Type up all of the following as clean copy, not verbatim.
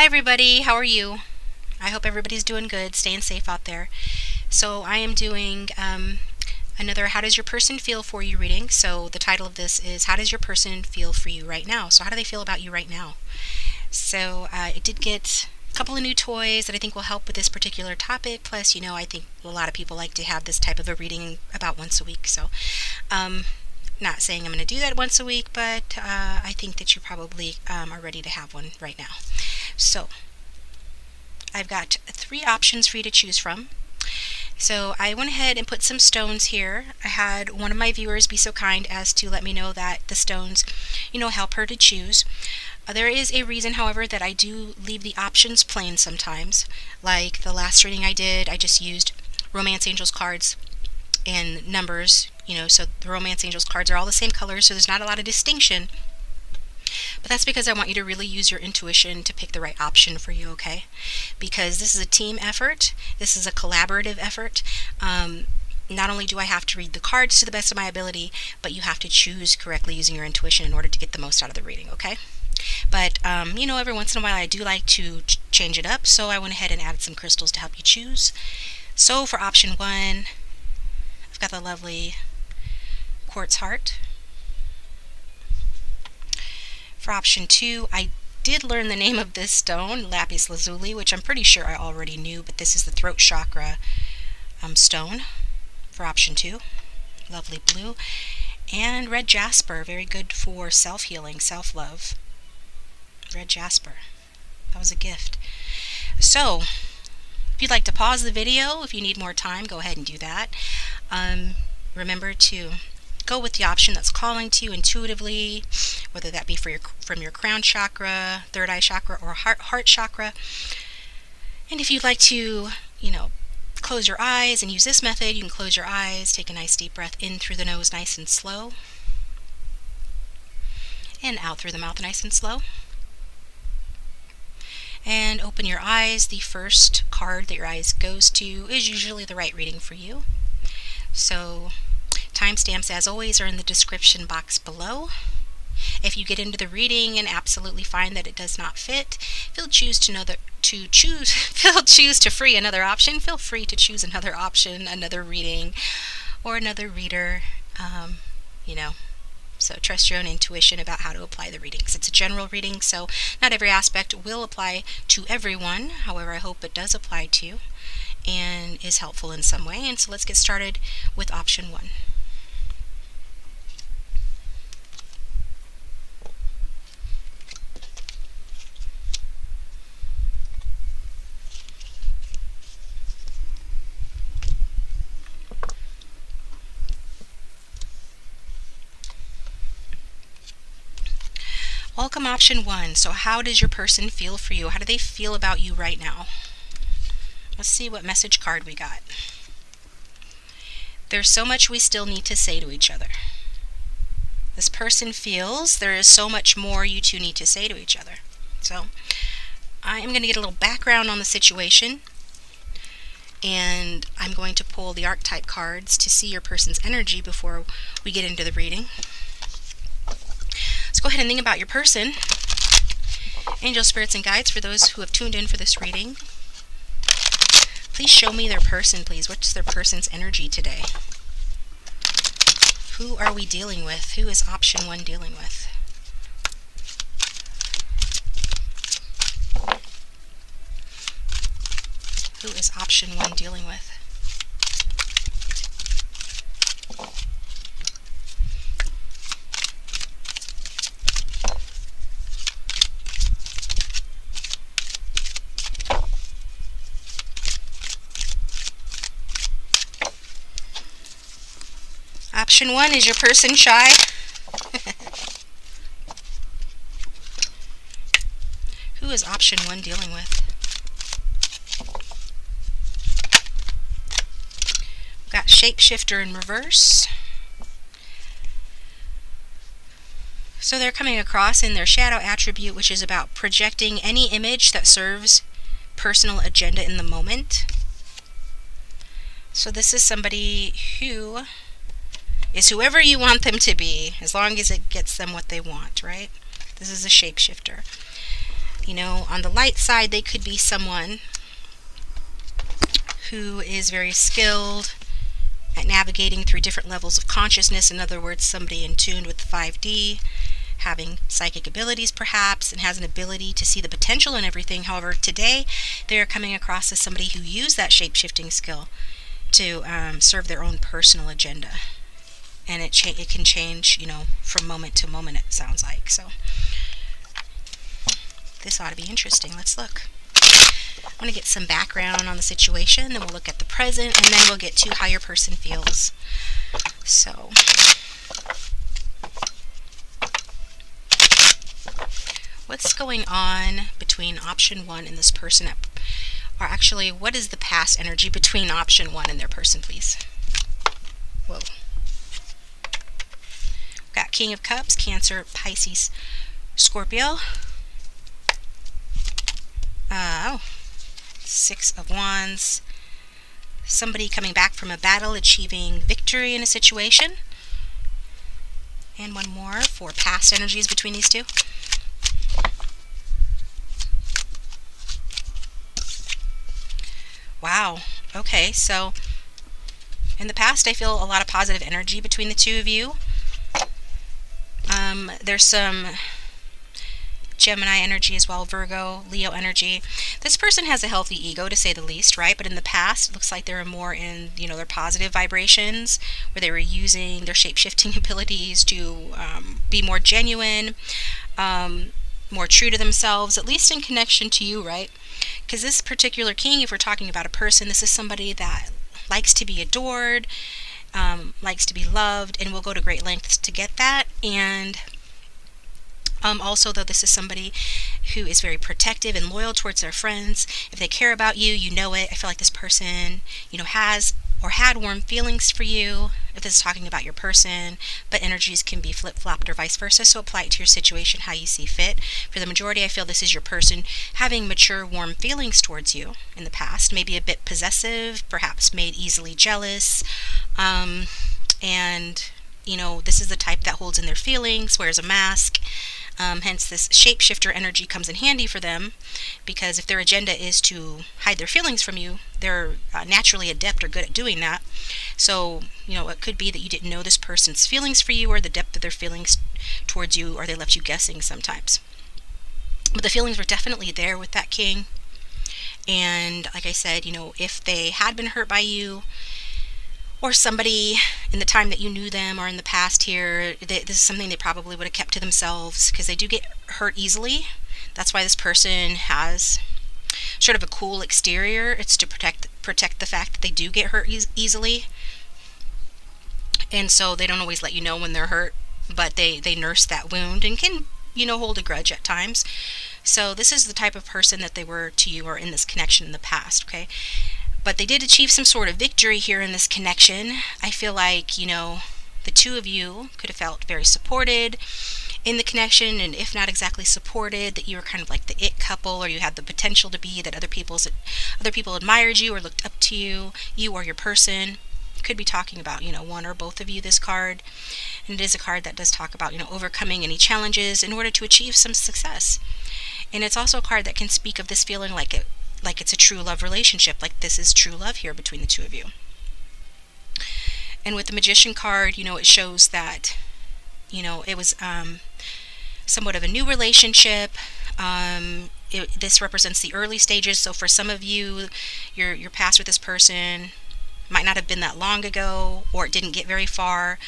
Hi everybody, how are you? I hope everybody's doing good, staying safe out there. So I am doing another How Does Your Person Feel For You reading. So the title of this is How Does Your Person Feel For You Right Now? So how do they feel about you right now? So I did get a couple of new toys that I think will help with this particular topic. Plus, I think a lot of people like to have this type of a reading about once a week. So not saying I'm going to do that once a week, but I think that you probably are ready to have one right now. So I've got 3 options for you to choose from. So I went ahead and put some stones here. I had one of my viewers be so kind as to let me know that the stones, help her to choose. There is a reason, however, that I do leave the options plain sometimes. Like the last reading I did, I just used Romance Angels cards and numbers, so the Romance Angels cards are all the same colors, so there's not a lot of distinction. But that's because I want you to really use your intuition to pick the right option for you, okay? Because this is a team effort. This is a collaborative effort. Not only do I have to read the cards to the best of my ability, but you have to choose correctly using your intuition in order to get the most out of the reading, okay? But, every once in a while I do like to change it up, so I went ahead and added some crystals to help you choose. So for option 1, I've got the lovely quartz heart. For option 2, I did learn the name of this stone, lapis lazuli, which I'm pretty sure I already knew, but this is the throat chakra stone for option 2. Lovely blue. And red jasper, very good for self-healing, self-love. Red jasper. That was a gift. So, if you'd like to pause the video, if you need more time, go ahead and do that. Remember to go with the option that's calling to you intuitively, whether that be from your crown chakra, third eye chakra, or heart chakra. And if you'd like to, close your eyes and use this method, you can close your eyes, take a nice deep breath in through the nose nice and slow, and out through the mouth nice and slow. And open your eyes. The first card that your eyes goes to is usually the right reading for you. So timestamps, as always, are in the description box below. If you get into the reading and absolutely find that it does not fit, if you'll choose to free another option, feel free to choose another option, another reading, or another reader. So trust your own intuition about how to apply the readings. It's a general reading, so not every aspect will apply to everyone. However, I hope it does apply to you and is helpful in some way. And so let's get started with option 1. Welcome option 1. So how does your person feel for you? How do they feel about you right now? Let's see what message card we got. There's so much we still need to say to each other. This person feels there is so much more you two need to say to each other. So I am going to get a little background on the situation, and I'm going to pull the archetype cards to see your person's energy before we get into the reading. Let's go ahead and think about your person. Angel, spirits, and guides, for those who have tuned in for this reading, please show me their person, please. What's their person's energy today? Who are we dealing with? Who is option 1 dealing with? Who is option 1 dealing with? Option 1, is your person shy? Who is option 1 dealing with? We've got shapeshifter in reverse. So they're coming across in their shadow attribute, which is about projecting any image that serves personal agenda in the moment. So this is somebody who is whoever you want them to be, as long as it gets them what they want, right? This is a shapeshifter. On the light side, they could be someone who is very skilled at navigating through different levels of consciousness. In other words, somebody in tune with the 5D, having psychic abilities perhaps, and has an ability to see the potential in everything. However, today they are coming across as somebody who used that shape-shifting skill to serve their own personal agenda. And it can change, from moment to moment, it sounds like. So this ought to be interesting. Let's look. I'm going to get some background on the situation, then we'll look at the present, and then we'll get to how your person feels. So, what's going on between option 1 and this person? Or actually, what is the past energy between option 1 and their person, please? Whoa. We've got King of Cups, Cancer, Pisces, Scorpio. Six of Wands. Somebody coming back from a battle, achieving victory in a situation. And one more for past energies between these two. Wow. Okay, so in the past, I feel a lot of positive energy between the two of you. There's some Gemini energy as well, Virgo, Leo energy. This person has a healthy ego, to say the least, right? But in the past, it looks like they were more in, their positive vibrations, where they were using their shape-shifting abilities to be more genuine, more true to themselves, at least in connection to you, right? Because this particular king, if we're talking about a person, this is somebody that likes to be adored, likes to be loved, and will go to great lengths to get that. And also, though, this is somebody who is very protective and loyal towards their friends. If they care about you, you know it. I feel like this person, has or had warm feelings for you, if this is talking about your person, but energies can be flip-flopped or vice versa, so apply it to your situation how you see fit. For the majority, I feel this is your person having mature, warm feelings towards you in the past, maybe a bit possessive, perhaps made easily jealous, and, this is the type that holds in their feelings, wears a mask. Hence, this shapeshifter energy comes in handy for them, because if their agenda is to hide their feelings from you, they're naturally adept or good at doing that. So, it could be that you didn't know this person's feelings for you, or the depth of their feelings towards you, or they left you guessing sometimes. But the feelings were definitely there with that king. And like I said, if they had been hurt by you, or somebody in the time that you knew them, or in the past here, this is something they probably would have kept to themselves, because they do get hurt easily. That's why this person has sort of a cool exterior. It's to protect the fact that they do get hurt easily. And so they don't always let you know when they're hurt, but they nurse that wound and can, hold a grudge at times. So this is the type of person that they were to you, or in this connection in the past, okay? But they did achieve some sort of victory here in this connection. I feel like, the two of you could have felt very supported in the connection, and if not exactly supported, that you were kind of like the it couple, or you had the potential to be, that other people admired you or looked up to you or your person. Could be talking about, one or both of you, this card. And it is a card that does talk about, overcoming any challenges in order to achieve some success. And it's also a card that can speak of this feeling like it's a true love relationship, like this is true love here between the two of you. And with the Magician card, it shows that, it was somewhat of a new relationship. This represents the early stages. So for some of you, your past with this person might not have been that long ago, or it didn't get very far.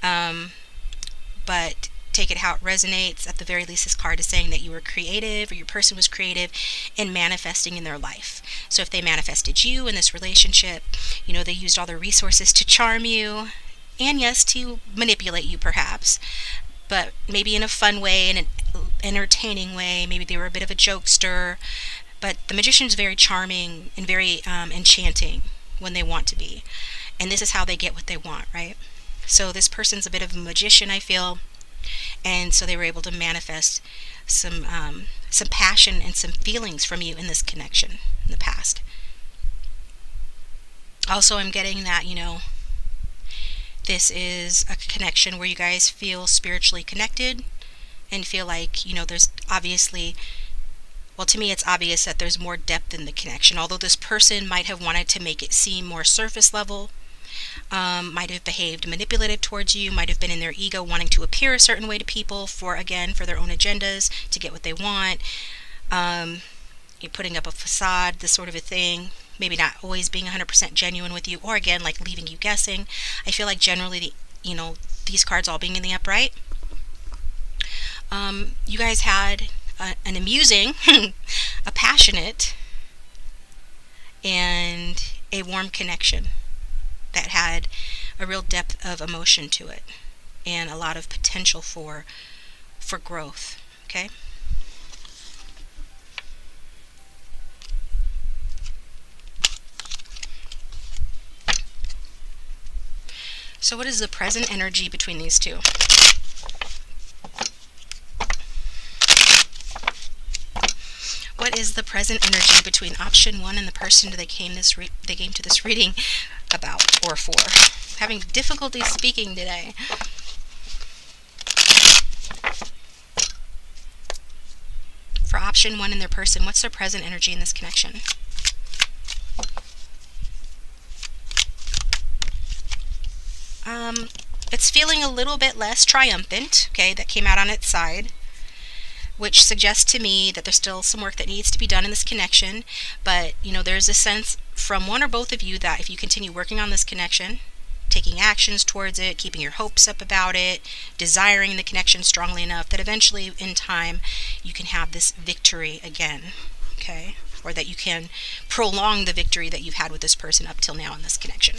But take it how it resonates. At the very least, this card is saying that you were creative, or your person was creative in manifesting in their life. So if they manifested you in this relationship, they used all their resources to charm you, and yes, to manipulate you perhaps, but maybe in a fun way, in an entertaining way. Maybe they were a bit of a jokester, but the Magician is very charming and very enchanting when they want to be. And this is how they get what they want, right? So this person's a bit of a magician, I feel. And so they were able to manifest some passion and some feelings from you in this connection in the past. Also, I'm getting that, this is a connection where you guys feel spiritually connected, and feel like, there's obviously Well, to me, it's obvious that there's more depth in the connection. Although this person might have wanted to make it seem more surface level, might have behaved manipulative towards you, might have been in their ego wanting to appear a certain way to people for, again, for their own agendas, to get what they want. You're putting up a facade, this sort of a thing. Maybe not always being 100% genuine with you, or again, like leaving you guessing. I feel like generally, these cards all being in the upright, you guys had an amusing, a passionate, and a warm connection that had a real depth of emotion to it and a lot of potential for growth. Okay. So what is the present energy between these two? What is the present energy between option 1 and the person they came to this reading about or for? Having difficulty speaking today. For option 1 and their person, what's their present energy in this connection? It's feeling a little bit less triumphant, okay, that came out on its side, which suggests to me that there's still some work that needs to be done in this connection. But, there's a sense from one or both of you that if you continue working on this connection, taking actions towards it, keeping your hopes up about it, desiring the connection strongly enough, that eventually in time you can have this victory again, okay? Or that you can prolong the victory that you've had with this person up till now in this connection.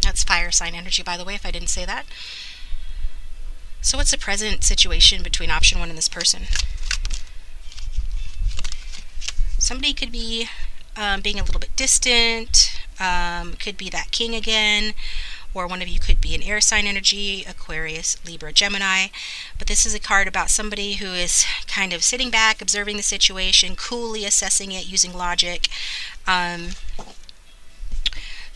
That's fire sign energy, by the way, if I didn't say that. So what's the present situation between option 1 and this person? Somebody could be being a little bit distant, could be that king again, or one of you could be an air sign energy, Aquarius, Libra, Gemini. But this is a card about somebody who is kind of sitting back, observing the situation, coolly assessing it, using logic,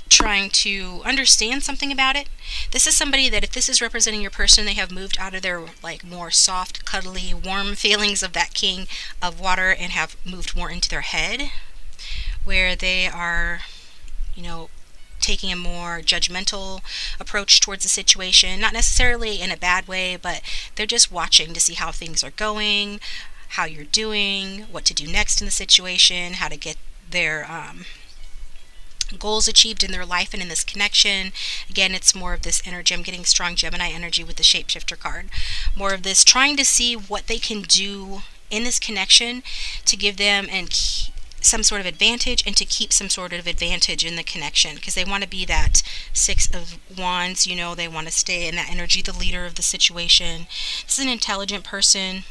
trying to understand something about it. This is somebody that if this is representing your person, they have moved out of their more soft, cuddly, warm feelings of that king of water and have moved more into their head, where they are, taking a more judgmental approach towards the situation, not necessarily in a bad way, but they're just watching to see how things are going, how you're doing, what to do next in the situation, how to get their goals achieved in their life and in this connection. Again, it's more of this energy. I'm getting strong Gemini energy with the shapeshifter card. More of this trying to see what they can do in this connection to give them some sort of advantage and to keep some sort of advantage in the connection, because they want to be that 6 of Wands, they want to stay in that energy, the leader of the situation. This is an intelligent person.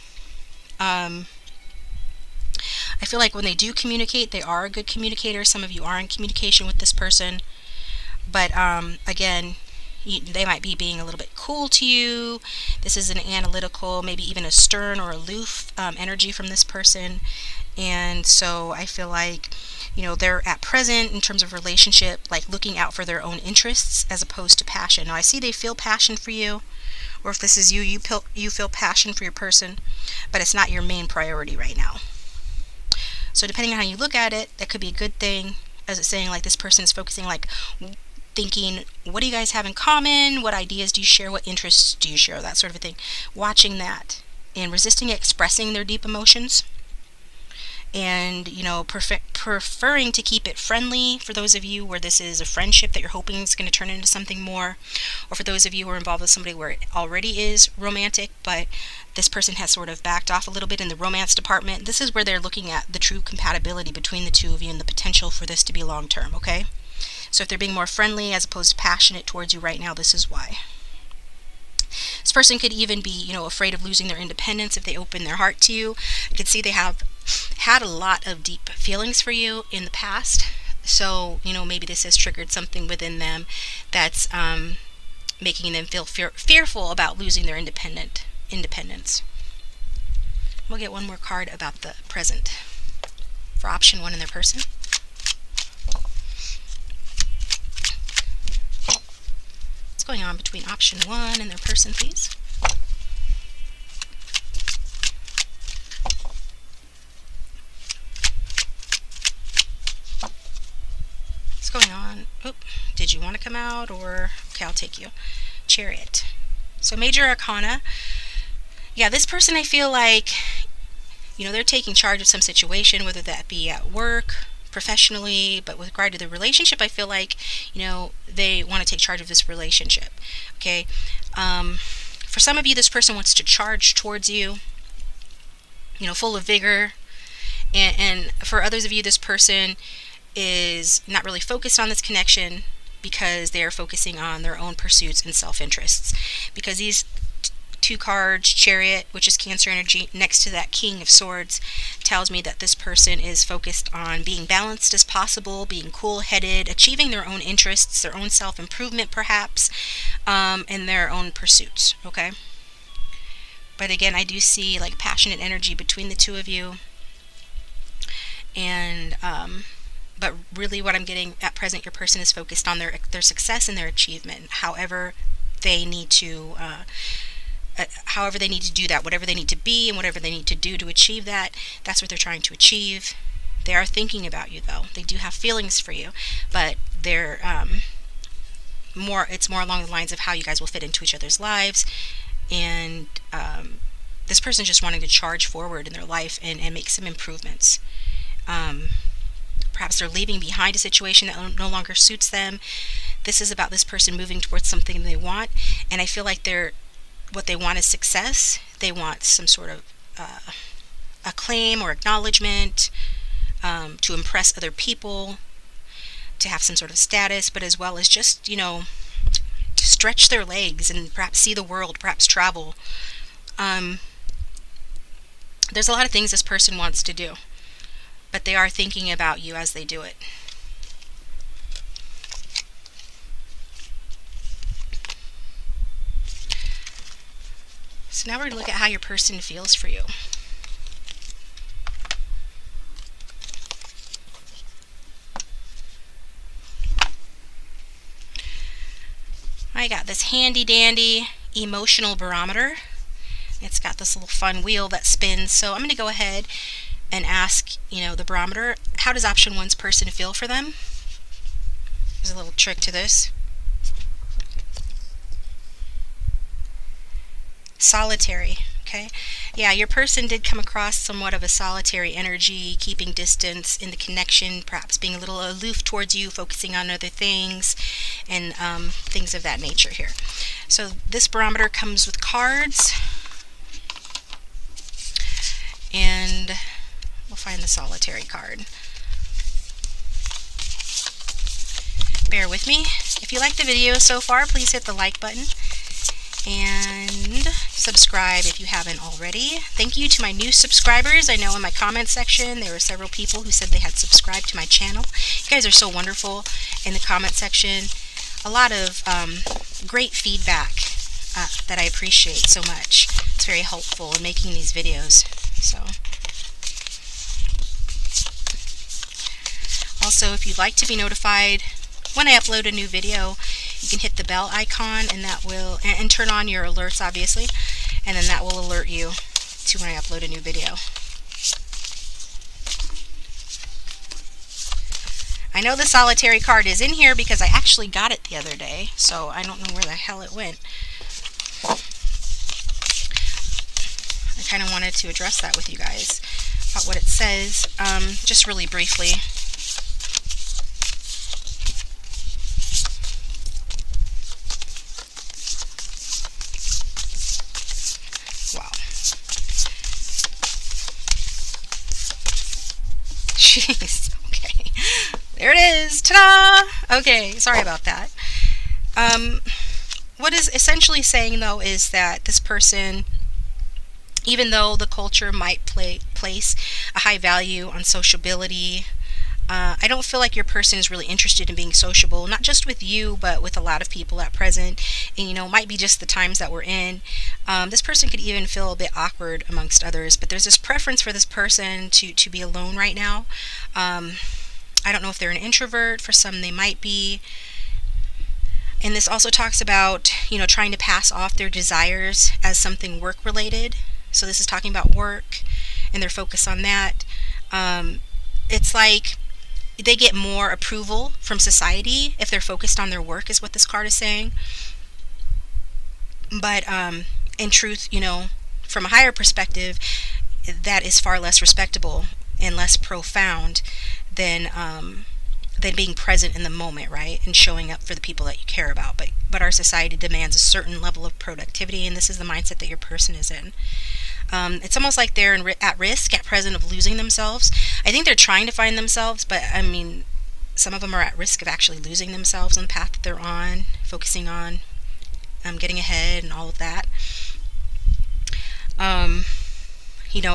I feel like when they do communicate, they are a good communicator. Some of you are in communication with this person. But again, they might be being a little bit cool to you. This is an analytical, maybe even a stern or aloof energy from this person. And so I feel like, they're at present in terms of relationship, like looking out for their own interests as opposed to passion. Now I see they feel passion for you, or if this is you, you feel passion for your person, but it's not your main priority right now. So depending on how you look at it, that could be a good thing, as it's saying this person is focusing, thinking, what do you guys have in common? What ideas do you share? What interests do you share? That sort of a thing. Watching that and resisting expressing their deep emotions. And, preferring to keep it friendly for those of you where this is a friendship that you're hoping is going to turn into something more. Or for those of you who are involved with somebody where it already is romantic, but this person has sort of backed off a little bit in the romance department. This is where they're looking at the true compatibility between the two of you and the potential for this to be long-term, okay? So if they're being more friendly as opposed to passionate towards you right now, this is why. This person could even be, afraid of losing their independence if they open their heart to you. You can see they have had a lot of deep feelings for you in the past. So, maybe this has triggered something within them that's making them feel fearful about losing their independence. We'll get one more card about the present for option 1 in their person. What's going on between option 1 and their person, please? going on? Oop, did you want to come out, or okay, I'll take you. Chariot. So major arcana. Yeah, this person, I feel like, they're taking charge of some situation, whether that be at work, professionally, but with regard to the relationship, I feel like, they want to take charge of this relationship. Okay. For some of you, this person wants to charge towards you, full of vigor. And for others of you, this person is not really focused on this connection because they are focusing on their own pursuits and self-interests. Because these two cards, Chariot, which is Cancer energy, next to that King of Swords, tells me that this person is focused on being balanced as possible, being cool-headed, achieving their own interests, their own self-improvement perhaps, and their own pursuits, okay? But again, I do see like passionate energy between the two of you. And but really what I'm getting at present, your person is focused on their success and their achievement, however they need to do that, whatever they need to be and whatever they need to do to achieve that. That's what they're trying to achieve. They are thinking about you, though. They do have feelings for you, but they're it's more along the lines of how you guys will fit into each other's lives. And this person's just wanting to charge forward in their life and make some improvements. Perhaps they're leaving behind a situation that no longer suits them. This is about this person moving towards something they want, and I feel like what they want is success. They want some sort of acclaim or acknowledgement, to impress other people, to have some sort of status, but as well as just, to stretch their legs and perhaps see the world, perhaps travel. There's a lot of things this person wants to do, but they are thinking about you as they do it. So now we're going to look at how your person feels for you. I got this handy dandy emotional barometer. It's got this little fun wheel that spins. So I'm going to go ahead and ask, the barometer, how does option one's person feel for them? There's a little trick to this. Solitary, okay? Yeah, your person did come across somewhat of a solitary energy, keeping distance in the connection, perhaps being a little aloof towards you, focusing on other things, and things of that nature here. So this barometer comes with cards, and we'll find the solitary card. Bear with me. If you like the video so far, please hit the like button and subscribe if you haven't already. Thank you to my new subscribers. I know in my comment section there were several people who said they had subscribed to my channel. You guys are so wonderful in the comment section. A lot of great feedback that I appreciate so much. It's very helpful in making these videos. So, also, if you'd like to be notified when I upload a new video, you can hit the bell icon, and that will, and turn on your alerts, obviously, and then that will alert you to when I upload a new video. I know the solitary card is in here because I actually got it the other day, so I don't know where the hell it went. I kind of wanted to address that with you guys about what it says, just really briefly. Jeez, okay. There it is. Ta-da! Okay, sorry about that. What is essentially saying, though, is that this person, even though the culture might place a high value on sociability, I don't feel like your person is really interested in being sociable, not just with you, but with a lot of people at present. And, it might be just the times that we're in. This person could even feel a bit awkward amongst others, but there's this preference for this person to be alone right now. I don't know if they're an introvert. For some, they might be. And this also talks about, trying to pass off their desires as something work-related. So this is talking about work and their focus on that. It's like they get more approval from society if they're focused on their work, is what this card is saying. But in truth, from a higher perspective, that is far less respectable and less profound than being present in the moment, right? And showing up for the people that you care about. But our society demands a certain level of productivity, and this is the mindset that your person is in. It's almost like they're at risk, at present, of losing themselves. I think they're trying to find themselves, but I mean, some of them are at risk of actually losing themselves on the path that they're on, focusing on getting ahead and all of that.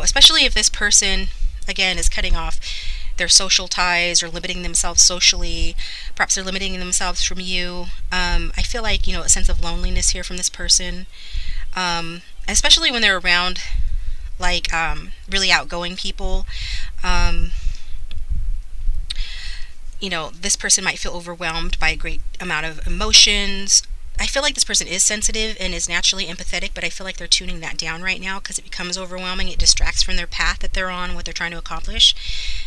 Especially if this person, again, is cutting off their social ties or limiting themselves socially. Perhaps they're limiting themselves from you. I feel like, a sense of loneliness here from this person, especially when they're around like really outgoing people. This person might feel overwhelmed by a great amount of emotions. I feel like this person is sensitive and is naturally empathetic, but I feel like they're tuning that down right now because it becomes overwhelming. It distracts from their path that they're on, what they're trying to accomplish.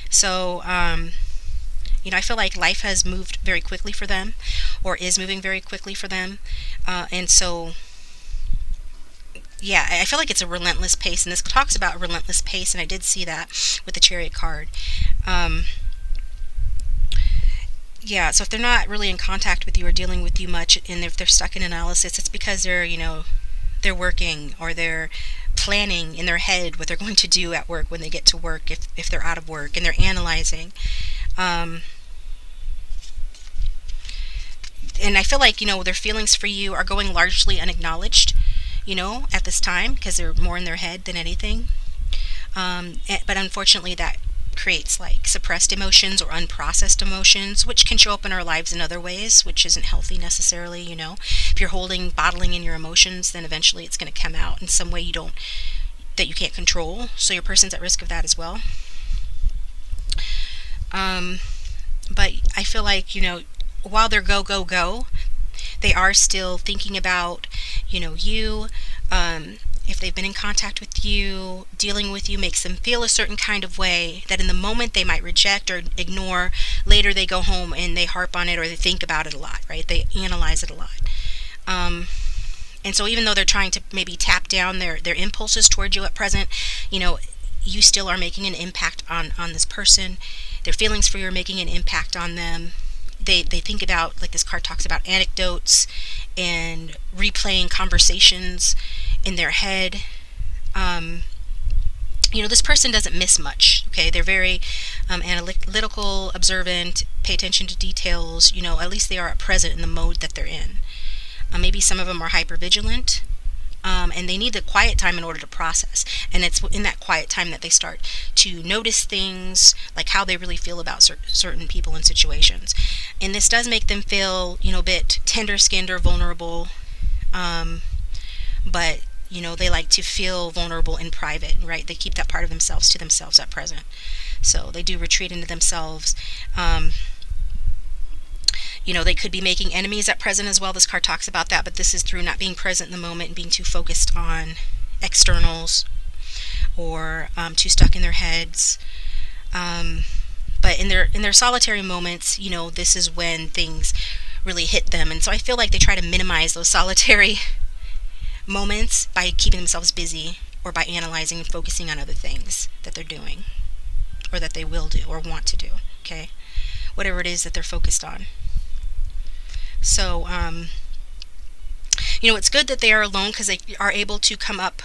So, I feel like life has moved very quickly for them, or is moving very quickly for them. And so, yeah, I feel like it's a relentless pace, and this talks about a relentless pace, and I did see that with the Chariot card. Yeah, so if they're not really in contact with you or dealing with you much, and if they're stuck in analysis, it's because they're working, or they're planning in their head what they're going to do at work when they get to work, if they're out of work, and they're analyzing. And I feel like, their feelings for you are going largely unacknowledged, at this time, because they're more in their head than anything. But unfortunately, that creates like suppressed emotions or unprocessed emotions, which can show up in our lives in other ways, which isn't healthy necessarily. If you're bottling in your emotions, then eventually it's going to come out in some way that you can't control. So your person's at risk of that as well. But I feel like, while they're go, they are still thinking about, you. If they've been in contact with you, dealing with you makes them feel a certain kind of way that in the moment they might reject or ignore. Later they go home and they harp on it, or they think about it a lot, right? They analyze it a lot. And so even though they're trying to maybe tap down their impulses towards you at present, you still are making an impact on this person. Their feelings for you are making an impact on them. They think about, like this card talks about, anecdotes and replaying conversations in their head. This person doesn't miss much. Okay, they're very analytical, observant, pay attention to details. At least they are at present in the mode that they're in. Maybe some of them are hyper vigilant, and they need the quiet time in order to process. And it's in that quiet time that they start to notice things, like how they really feel about certain people and situations. And this does make them feel, a bit tender-skinned or vulnerable. But they like to feel vulnerable in private, right? They keep that part of themselves to themselves at present. So they do retreat into themselves. They could be making enemies at present as well. This card talks about that, but this is through not being present in the moment and being too focused on externals, or too stuck in their heads. But in their solitary moments, this is when things really hit them. And so I feel like they try to minimize those solitary moments by keeping themselves busy, or by analyzing and focusing on other things that they're doing, or that they will do or want to do. Okay, whatever it is that they're focused on. So it's good that they are alone, because they are able to come up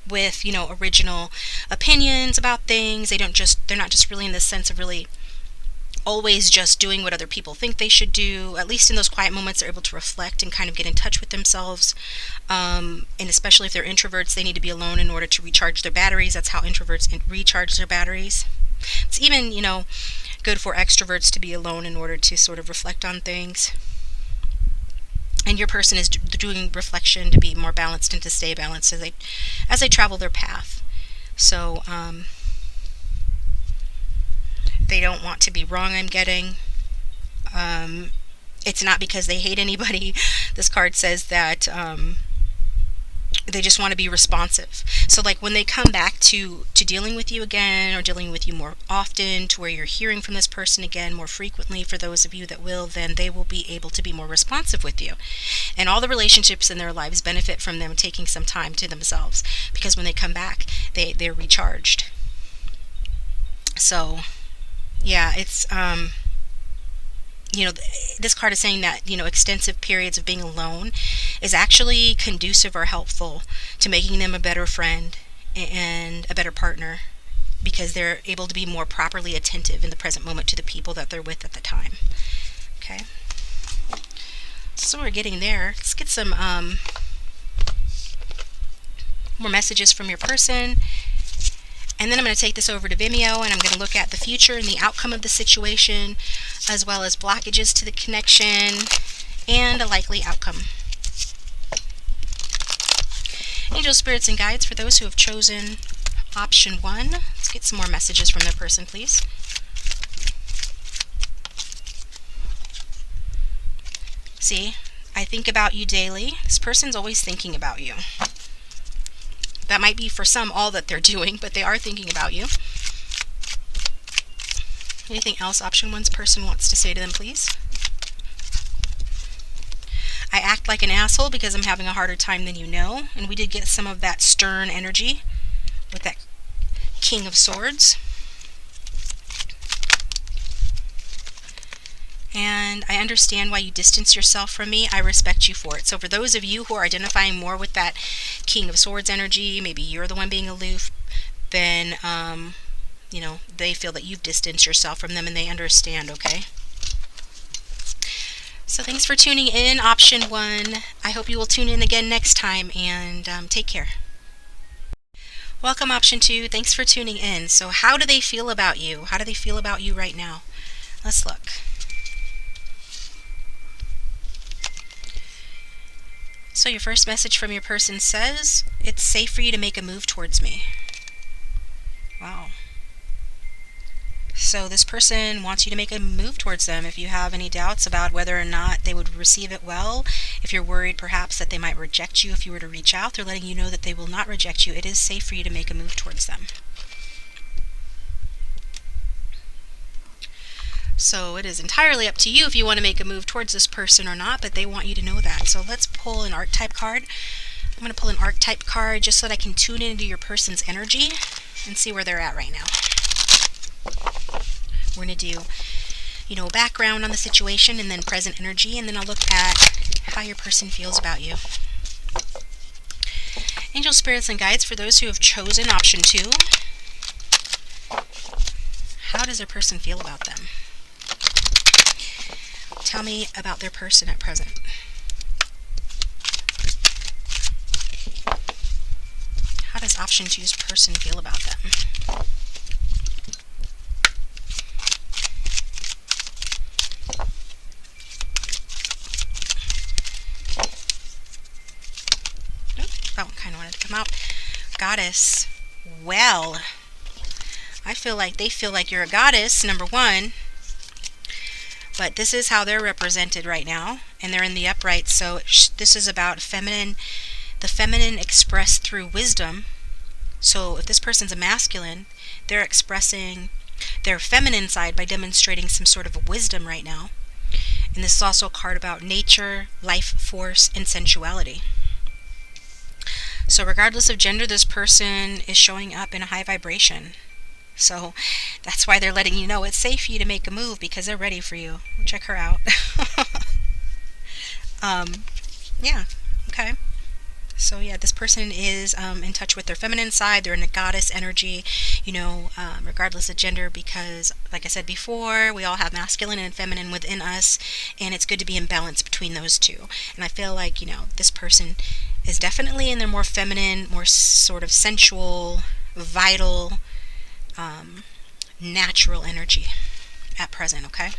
with original opinions about things. They're not just really in the sense of really always just doing what other people think they should do. At least in those quiet moments, they're able to reflect and kind of get in touch with themselves. And especially if they're introverts, they need to be alone in order to recharge their batteries. That's how introverts recharge their batteries. It's even, good for extroverts to be alone in order to sort of reflect on things. And your person is doing reflection to be more balanced and to stay balanced as they travel their path. So, they don't want to be wrong, I'm getting. It's not because they hate anybody. This card says that they just want to be responsive. So like when they come back to dealing with you again, or dealing with you more often, to where you're hearing from this person again more frequently, for those of you that will, then they will be able to be more responsive with you. And all the relationships in their lives benefit from them taking some time to themselves, because when they come back, they're recharged. So yeah, it's this card is saying that, extensive periods of being alone is actually conducive or helpful to making them a better friend and a better partner, because they're able to be more properly attentive in the present moment to the people that they're with at the time. Okay. So we're getting there. Let's get some more messages from your person. And then I'm going to take this over to Vimeo, and I'm going to look at the future and the outcome of the situation, as well as blockages to the connection and a likely outcome. Angel spirits and guides, for those who have chosen option 1, let's get some more messages from their person, please. See, I think about you daily. This person's always thinking about you. That might be for some all that they're doing, but they are thinking about you. Anything else option 1's person wants to say to them, please? I act like an asshole because I'm having a harder time than you know. And we did get some of that stern energy with that King of Swords. And I understand why you distance yourself from me. I respect you for it. So for those of you who are identifying more with that King of Swords energy, maybe you're the one being aloof, then, they feel that you've distanced yourself from them, and they understand, okay? So thanks for tuning in, option 1. I hope you will tune in again next time, and take care. Welcome, option 2. Thanks for tuning in. So how do they feel about you? How do they feel about you right now? Let's look. So your first message from your person says, it's safe for you to make a move towards me. Wow. So this person wants you to make a move towards them. If you have any doubts about whether or not they would receive it well, if you're worried perhaps that they might reject you if you were to reach out, they're letting you know that they will not reject you. It is safe for you to make a move towards them. So it is entirely up to you if you want to make a move towards this person or not, but they want you to know that. So let's pull an archetype card. I'm going to pull an archetype card just so that I can tune into your person's energy and see where they're at right now. We're going to do, background on the situation, and then present energy, and then I'll look at how your person feels about you. Angel spirits and guides, for those who have chosen option 2, how does their person feel about them? Tell me about their person at present. How does option 2's person feel about them? That one kind of wanted to come out. Goddess. Well, I feel like they feel like you're a goddess, number 1. But this is how they're represented right now, and they're in the upright. So this is about the feminine expressed through wisdom. So if this person's a masculine, they're expressing their feminine side by demonstrating some sort of a wisdom right now. And this is also a card about nature, life force, and sensuality. So regardless of gender, this person is showing up in a high vibration. So that's why they're letting you know it's safe for you to make a move, because they're ready for you. Check her out. Yeah, okay. So yeah, this person is in touch with their feminine side. They're in a goddess energy, regardless of gender, because like I said before, we all have masculine and feminine within us, and it's good to be in balance between those two. And I feel like, this person is definitely in their more feminine, more sort of sensual, vital, natural energy at present, okay?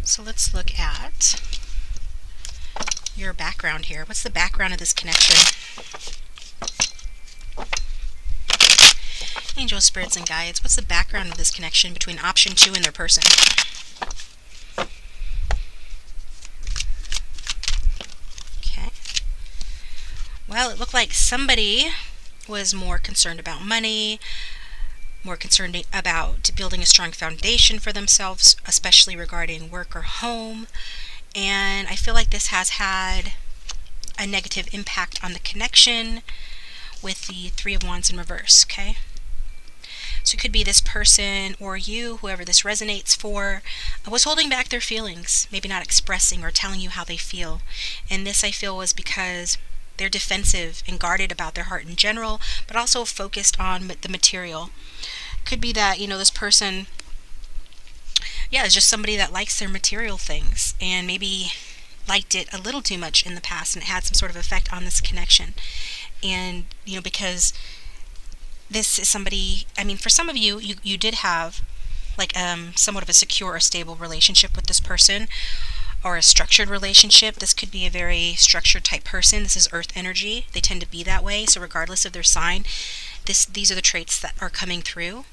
So let's look at your background here. What's the background of this connection? Angel spirits and guides, what's the background of this connection between option 2 and their person? Okay. Well, it looked like somebody was more concerned about money, more concerned about building a strong foundation for themselves, especially regarding work or home. And I feel like this has had a negative impact on the connection with the Three of Wands in reverse, okay? So it could be this person or you, whoever this resonates for, was holding back their feelings, maybe not expressing or telling you how they feel. And this, I feel, was because they're defensive and guarded about their heart in general, but also focused on the material. Could be that, this person, is just somebody that likes their material things and maybe liked it a little too much in the past, and it had some sort of effect on this connection. And, because this is somebody, for some of you, you did have like somewhat of a secure or stable relationship with this person, or a structured relationship. This could be a very structured type person. This is earth energy. They tend to be that way. So regardless of their sign, these are the traits that are coming through.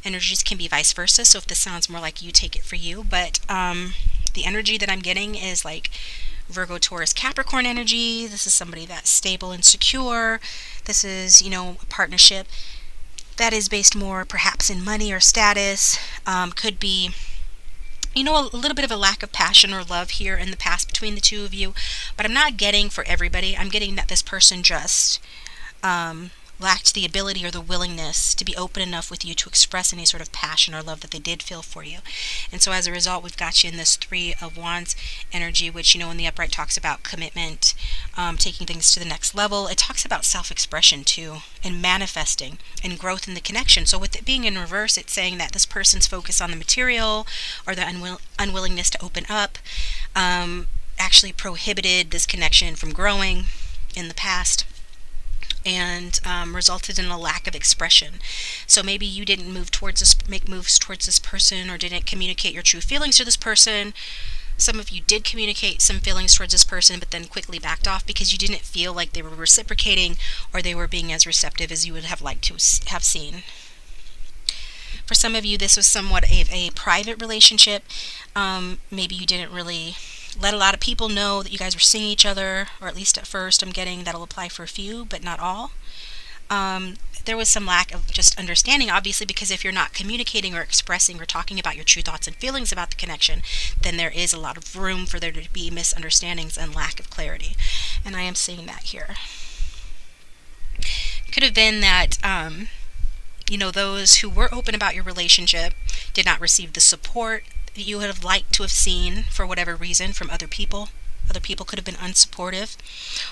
Energies can be vice versa. So if this sounds more like you, take it for you. But the energy that I'm getting is like Virgo, Taurus, Capricorn energy. This is somebody that's stable and secure. This is, a partnership that is based more perhaps in money or status. Could be, a little bit of a lack of passion or love here in the past between the two of you. But I'm not getting for everybody. I'm getting that this person just lacked the ability or the willingness to be open enough with you to express any sort of passion or love that they did feel for you. And so as a result, we've got you in this Three of Wands energy, which, in the upright talks about commitment, taking things to the next level. It talks about self-expression too, and manifesting and growth in the connection. So with it being in reverse, it's saying that this person's focus on the material or the unwillingness to open up actually prohibited this connection from growing in the past, and resulted in a lack of expression. So maybe you didn't make moves towards this person, or didn't communicate your true feelings to this person. Some of you did communicate some feelings towards this person, but then quickly backed off because you didn't feel like they were reciprocating, or they were being as receptive as you would have liked to have seen. For some of you, this was somewhat a private relationship. Maybe you didn't really let a lot of people know that you guys were seeing each other, or at least at first. I'm getting that'll apply for a few, but not all. There was some lack of just understanding, obviously, because if you're not communicating or expressing or talking about your true thoughts and feelings about the connection, then there is a lot of room for there to be misunderstandings and lack of clarity. And I am seeing that here. Could have been that those who were open about your relationship did not receive the support that you would have liked to have seen for whatever reason from other people. Other people could have been unsupportive,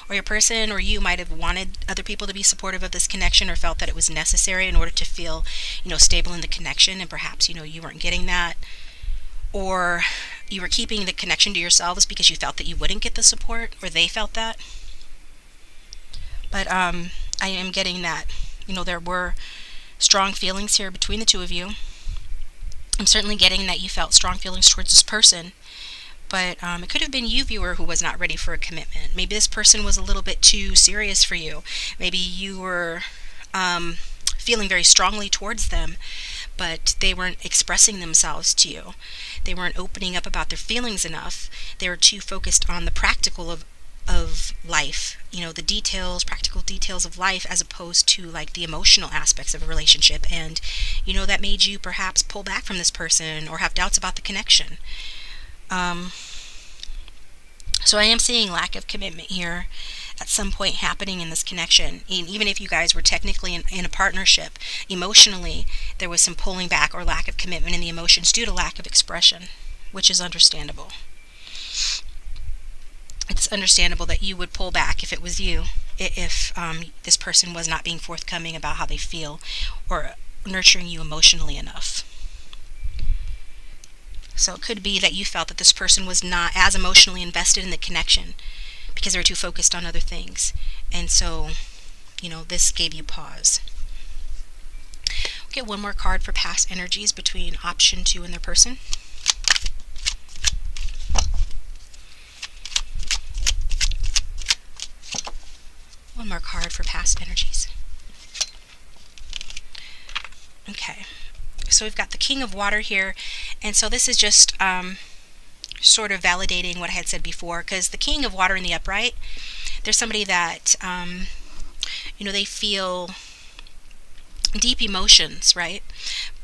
or your person or you might have wanted other people to be supportive of this connection, or felt that it was necessary in order to feel, stable in the connection, and perhaps, you weren't getting that, or you were keeping the connection to yourselves because you felt that you wouldn't get the support, or they felt that. But I am getting that, there were strong feelings here between the two of you. I'm certainly getting that you felt strong feelings towards this person, but it could have been you, viewer, who was not ready for a commitment. Maybe this person was a little bit too serious for you. Maybe you were feeling very strongly towards them, but they weren't expressing themselves to you. They weren't opening up about their feelings enough. They were too focused on the practical of life, the practical details of life, as opposed to like the emotional aspects of a relationship. And that made you perhaps pull back from this person or have doubts about the connection. So I am seeing lack of commitment here at some point happening in this connection. And even if you guys were technically in a partnership, emotionally there was some pulling back or lack of commitment in the emotions due to lack of expression, which is understandable. It's understandable that you would pull back if it was you, if this person was not being forthcoming about how they feel or nurturing you emotionally enough. So it could be that you felt that this person was not as emotionally invested in the connection because they were too focused on other things. And so, this gave you pause. We'll get one more card for past energies between option 2 and their person. One more card for past energies. Okay, so we've got the King of Water here, and so this is just sort of validating what I had said before, because the King of Water in the upright, There's somebody that, they feel deep emotions, right?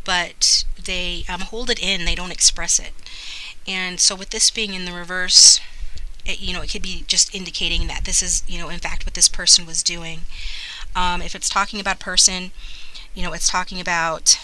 But they hold it in, they don't express it. And so with this being in the reverse, it could be just indicating that this is, in fact, what this person was doing. If it's talking about a person, it's talking about,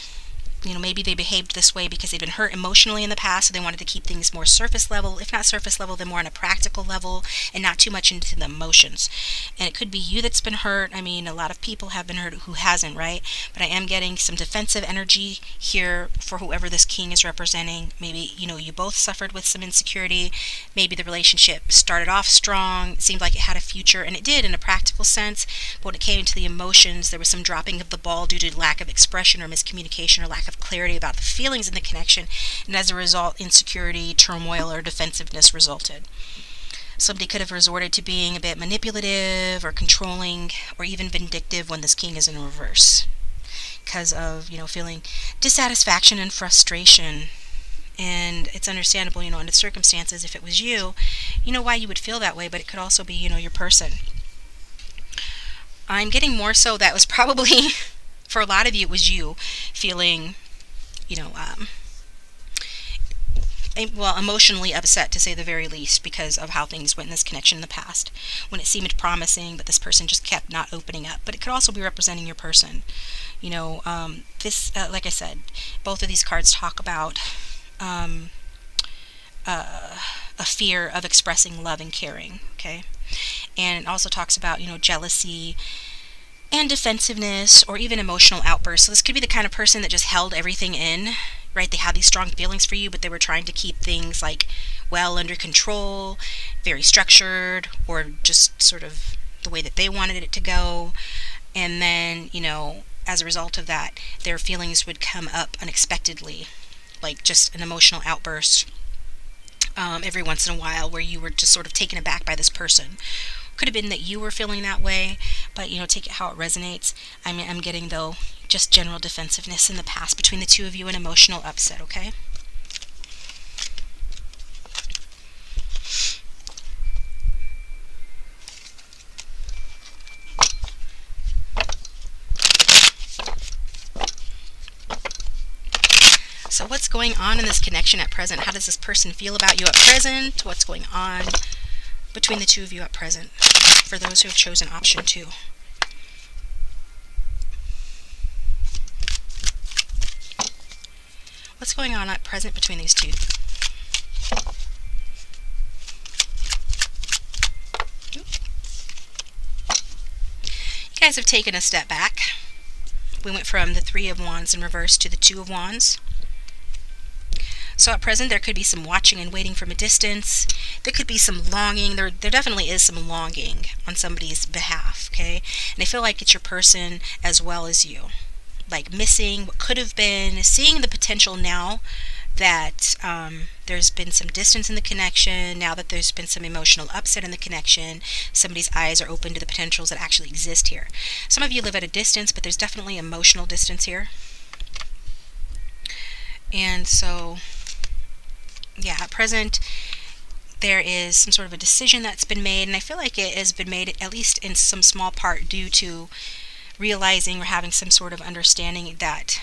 maybe they behaved this way because they've been hurt emotionally in the past, so they wanted to keep things more surface level. If not surface level, then more on a practical level and not too much into the emotions. And it could be you that's been hurt. I mean, a lot of people have been hurt, who hasn't, right? But I am getting some defensive energy here for whoever this king is representing. Maybe, you both suffered with some insecurity. Maybe the relationship started off strong, it seemed like it had a future, and it did in a practical sense. But when it came to the emotions, there was some dropping of the ball due to lack of expression or miscommunication or lack of clarity about the feelings in the connection, and as a result, insecurity, turmoil, or defensiveness resulted. Somebody could have resorted to being a bit manipulative or controlling or even vindictive when this king is in reverse because of, feeling dissatisfaction and frustration. And it's understandable, under circumstances, if it was you, why you would feel that way, but it could also be, your person. I'm getting more so that was probably, for a lot of you, it was you feeling, emotionally upset, to say the very least, because of how things went in this connection in the past, when it seemed promising, but this person just kept not opening up. But it could also be representing your person. Like I said, both of these cards talk about a fear of expressing love and caring, okay? And it also talks about, jealousy and defensiveness or even emotional outbursts. So this could be the kind of person that just held everything in, right? They had these strong feelings for you, but they were trying to keep things well under control, very structured, or just sort of the way that they wanted it to go. And then, as a result of that, their feelings would come up unexpectedly, like just an emotional outburst every once in a while where you were just sort of taken aback by this person. Could have been that you were feeling that way, but take it how it resonates. I'm getting, though, just general defensiveness in the past between the two of you and emotional upset, okay? So what's going on in this connection at present? How does this person feel about you at present? What's going on between the two of you at present, for those who have chosen option 2? What's going on at present between these two? You guys have taken a step back. We went from the 3 of Wands in reverse to the 2 of Wands. So at present, there could be some watching and waiting from a distance. There could be some longing. There definitely is some longing on somebody's behalf, okay? And I feel like it's your person as well as you. Like missing what could have been, seeing the potential now that there's been some distance in the connection, now that there's been some emotional upset in the connection, somebody's eyes are open to the potentials that actually exist here. Some of you live at a distance, but there's definitely emotional distance here. And so, yeah, at present, there is some sort of a decision that's been made, and I feel like it has been made at least in some small part due to realizing or having some sort of understanding that,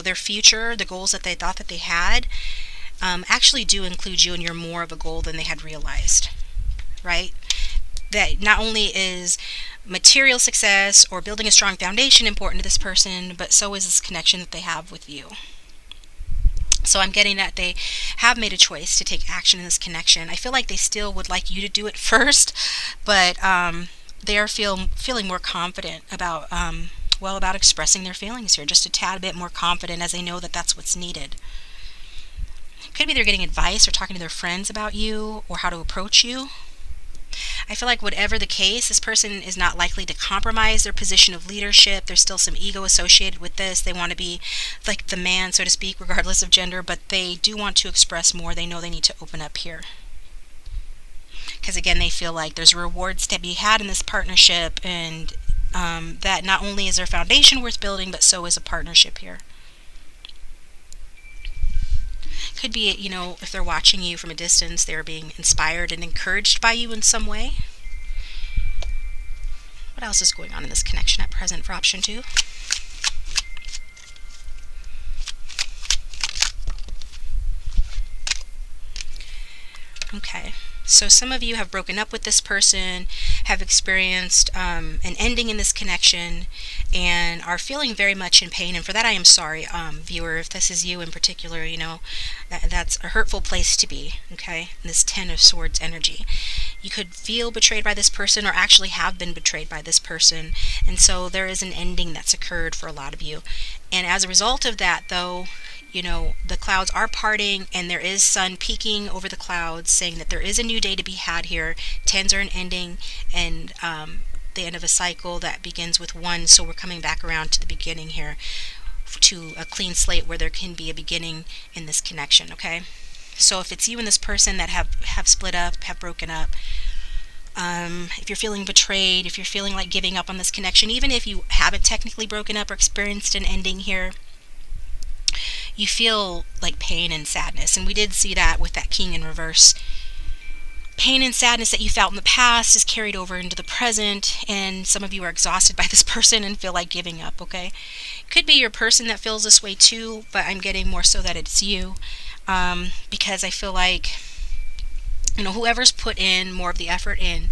their future, the goals that they thought that they had, actually do include you, and you're more of a goal than they had realized, right? That not only is material success or building a strong foundation important to this person, but so is this connection that they have with you. So I'm getting that they have made a choice to take action in this connection. I feel like they still would like you to do it first, but they are feeling more confident about about expressing their feelings here, just a tad bit more confident as they know that that's what's needed. Could be they're getting advice or talking to their friends about you or how to approach you. I feel like whatever the case, this person is not likely to compromise their position of leadership. There's still some ego associated with this. They want to be like the man, so to speak, regardless of gender, but they do want to express more. They know they need to open up here. Because again, they feel like there's rewards to be had in this partnership, and that not only is their foundation worth building, but so is a partnership here. Could be, if they're watching you from a distance, they're being inspired and encouraged by you in some way. What else is going on in this connection at present for option 2? Okay, so some of you have broken up with this person, have experienced an ending in this connection, and are feeling very much in pain. And for that, I am sorry, viewer. If this is you in particular, you know, that's a hurtful place to be, okay? This Ten of Swords energy. You could feel betrayed by this person or actually have been betrayed by this person. And so there is an ending that's occurred for a lot of you. And as a result of that, though, you know, the clouds are parting and there is sun peeking over the clouds, saying that there is a new day to be had here. Tens are an ending and the end of a cycle that begins with 1. So we're coming back around to the beginning here, to a clean slate where there can be a beginning in this connection, okay? So if it's you and this person that have split up, have broken up, if you're feeling betrayed, if you're feeling like giving up on this connection, even if you haven't technically broken up or experienced an ending here, you feel like pain and sadness. And we did see that with that King in reverse. Pain and sadness that you felt in the past is carried over into the present, and some of you are exhausted by this person and feel like giving up, okay? Could be your person that feels this way too, but I'm getting more so that it's you, because I feel like, you know, whoever's put in more of the effort in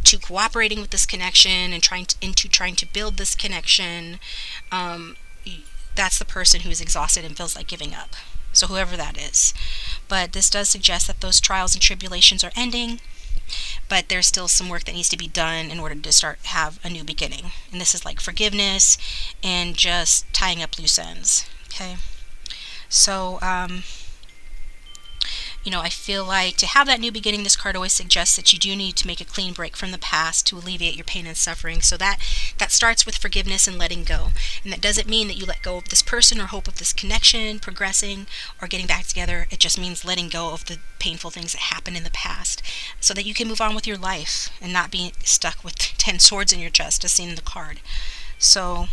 to cooperating with this connection and trying to build this connection, that's the person who is exhausted and feels like giving up. So whoever that is. But this does suggest that those trials and tribulations are ending, but there's still some work that needs to be done in order to have a new beginning. And this is like forgiveness and just tying up loose ends. Okay. So, you know, I feel like to have that new beginning, this card always suggests that you do need to make a clean break from the past to alleviate your pain and suffering. So that starts with forgiveness and letting go. And that doesn't mean that you let go of this person or hope of this connection progressing or getting back together. It just means letting go of the painful things that happened in the past so that you can move on with your life and not be stuck with 10 swords in your chest as seen in the card. So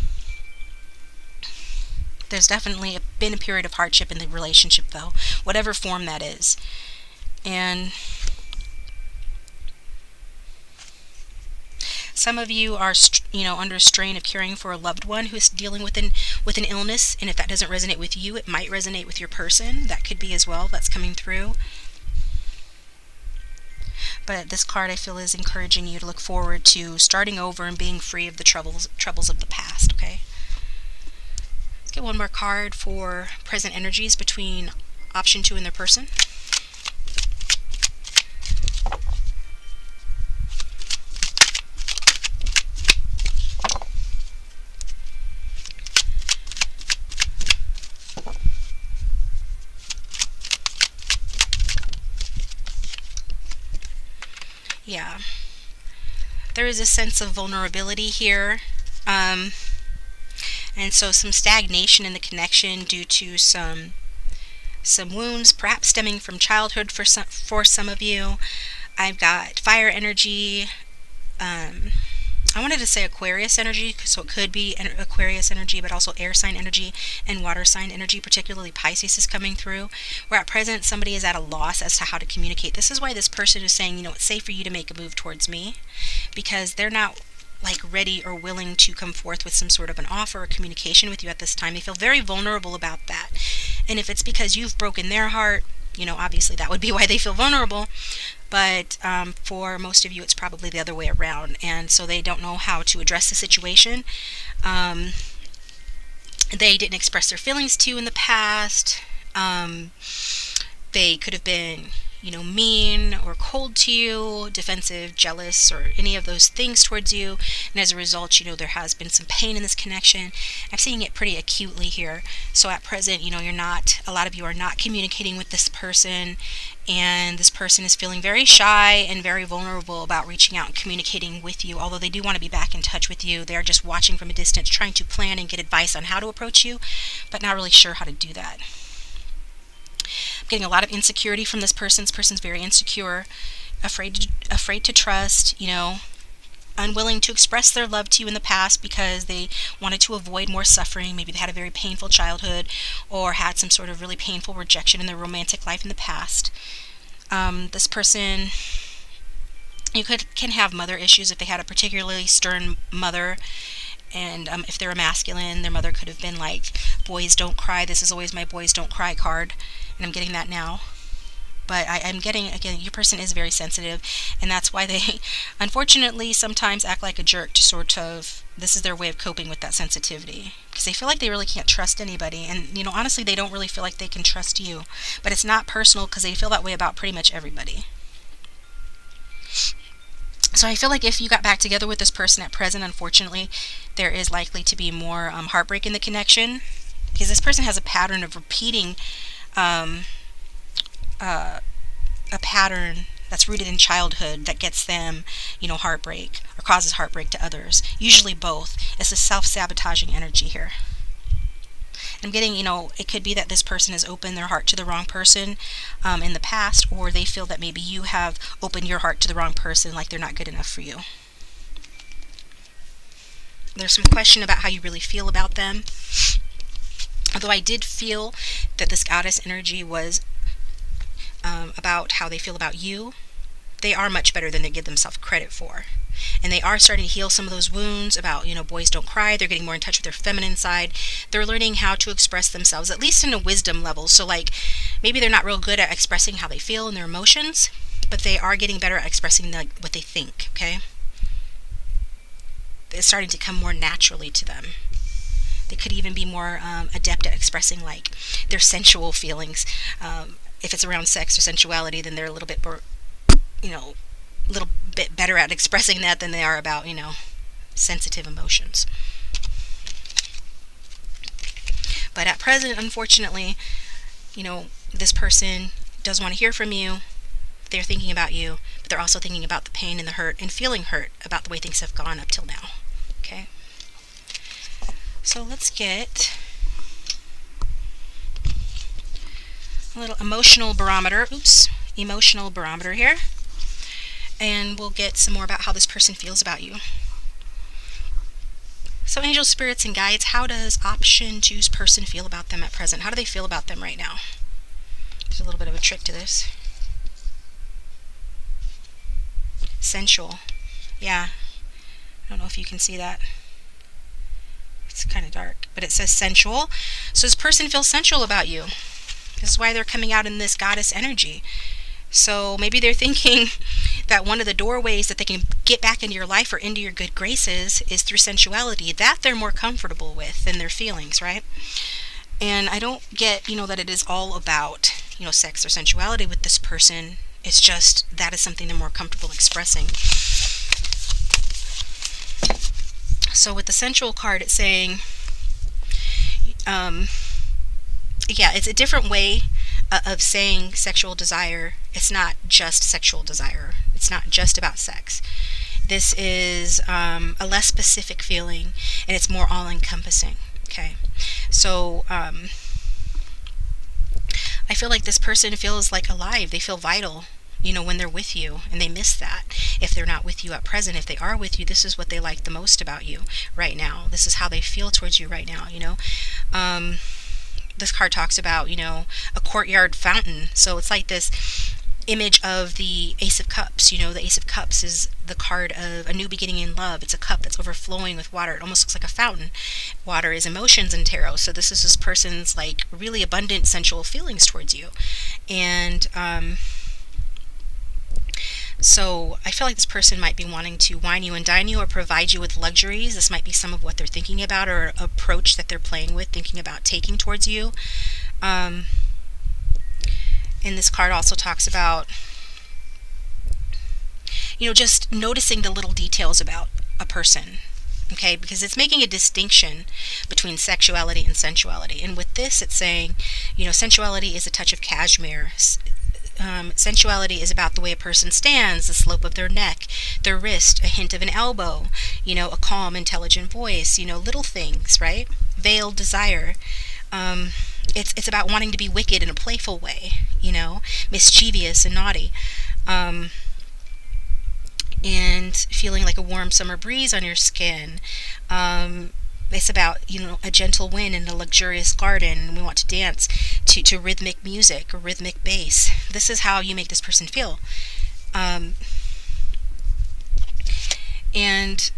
there's definitely been a period of hardship in the relationship, though, whatever form that is. And some of you are, you know, under strain of caring for a loved one who is dealing with an illness. And if that doesn't resonate with you, it might resonate with your person. That could be as well. That's coming through. But this card, I feel, is encouraging you to look forward to starting over and being free of the troubles of the past. Okay. Get one more card for present energies between option 2 and their person. Yeah. There is a sense of vulnerability here. And so some stagnation in the connection due to some wounds, perhaps stemming from childhood for some of you. I've got fire energy. I wanted to say Aquarius energy, so it could be Aquarius energy, but also air sign energy and water sign energy, particularly Pisces is coming through, where at present somebody is at a loss as to how to communicate. This is why this person is saying, you know, it's safe for you to make a move towards me, because they're not like ready or willing to come forth with some sort of an offer or communication with you at this time. They feel very vulnerable about that. And if it's because you've broken their heart, you know, obviously that would be why they feel vulnerable. But for most of you, it's probably the other way around. And so they don't know how to address the situation. They didn't express their feelings to you in the past. They could have been, you know, mean or cold to you, defensive, jealous, or any of those things towards you. And as a result, you know, there has been some pain in this connection. I'm seeing it pretty acutely here. So at present, you know, a lot of you are not communicating with this person, and this person is feeling very shy and very vulnerable about reaching out and communicating with you. Although they do want to be back in touch with you, they're just watching from a distance, trying to plan and get advice on how to approach you, but not really sure how to do that. I'm getting a lot of insecurity from this person. This person's very insecure, afraid to trust, you know, unwilling to express their love to you in the past because they wanted to avoid more suffering. Maybe they had a very painful childhood or had some sort of really painful rejection in their romantic life in the past. This person You can have mother issues if they had a particularly stern mother, and if they're a masculine, their mother could have been like, boys don't cry, this is always my boys don't cry card, and I'm getting that now. But I'm getting, again, your person is very sensitive, and that's why they unfortunately sometimes act like a jerk to sort of, this is their way of coping with that sensitivity, because they feel like they really can't trust anybody, and honestly they don't really feel like they can trust you, but it's not personal because they feel that way about pretty much everybody. So I feel like if you got back together with this person at present, unfortunately, there is likely to be more heartbreak in the connection, because this person has a pattern of repeating a pattern that's rooted in childhood that gets them, heartbreak, or causes heartbreak to others. Usually both. It's a self-sabotaging energy here. I'm getting, it could be that this person has opened their heart to the wrong person in the past, or they feel that maybe you have opened your heart to the wrong person, like they're not good enough for you. There's some question about how you really feel about them. Although I did feel that this goddess energy was about how they feel about you, they are much better than they give themselves credit for. And they are starting to heal some of those wounds about, boys don't cry. They're getting more in touch with their feminine side. They're learning how to express themselves, at least in a wisdom level. So like, maybe they're not real good at expressing how they feel and their emotions, but they are getting better at expressing what they think, okay? It's starting to come more naturally to them. They could even be more adept at expressing like their sensual feelings. If it's around sex or sensuality, then they're a little bit more, little bit better at expressing that than they are about, sensitive emotions. But at present, unfortunately, this person does want to hear from you. They're thinking about you, but they're also thinking about the pain and the hurt and feeling hurt about the way things have gone up till now. Okay? So let's get a little emotional barometer. Emotional barometer here. And we'll get some more about how this person feels about you. So angels, spirits, and guides, how does option 2's person feel about them at present? How do they feel about them right now? There's a little bit of a trick to this. Sensual. Yeah. I don't know if you can see that. It's kind of dark, but it says sensual. So this person feels sensual about you. This is why they're coming out in this goddess energy. So maybe they're thinking that one of the doorways that they can get back into your life or into your good graces is through sensuality. That they're more comfortable with than their feelings, right? And I don't get, that it is all about, sex or sensuality with this person. It's just that is something they're more comfortable expressing. So with the sensual card, it's saying, it's a different way of saying sexual desire. It's not just sexual desire. It's not just about sex. This is a less specific feeling, and it's more all-encompassing. Okay, so I feel like this person feels like alive. They feel vital, when they're with you, and they miss that if they're not with you at present. If they are with you, this is what they like the most about you right now. This is how they feel towards you right now. This card talks about, a courtyard fountain. So it's like this image of the Ace of Cups. The Ace of Cups is the card of a new beginning in love. It's a cup that's overflowing with water. It almost looks like a fountain. Water is emotions in tarot. So this is this person's like really abundant sensual feelings towards you. And so I feel like this person might be wanting to wine you and dine you or provide you with luxuries. This might be some of what they're thinking about, or approach that they're playing with, thinking about taking towards you. And this card also talks about, just noticing the little details about a person. Okay, because it's making a distinction between sexuality and sensuality. And with this, it's saying, sensuality is a touch of cashmere. Sensuality is about the way a person stands, the slope of their neck, their wrist, a hint of an elbow, a calm, intelligent voice, little things, right? Veiled desire. It's about wanting to be wicked in a playful way, mischievous and naughty. And feeling like a warm summer breeze on your skin. It's about, a gentle wind in a luxurious garden. We want to dance to rhythmic music or rhythmic bass. This is how you make this person feel. And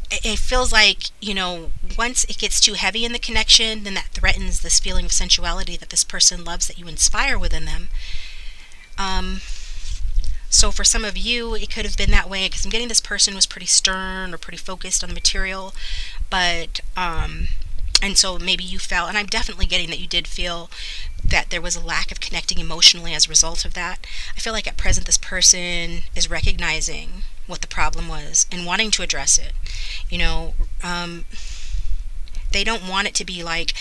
it feels like, you know, once it gets too heavy in the connection, then that threatens this feeling of sensuality that this person loves, that you inspire within them. So for some of you, it could have been that way, because I'm getting this person was pretty stern or pretty focused on the material, but and so maybe you felt, and I'm definitely getting that you did feel that there was a lack of connecting emotionally as a result of that. I feel like at present this person is recognizing what the problem was and wanting to address it. You know, they don't want it to be like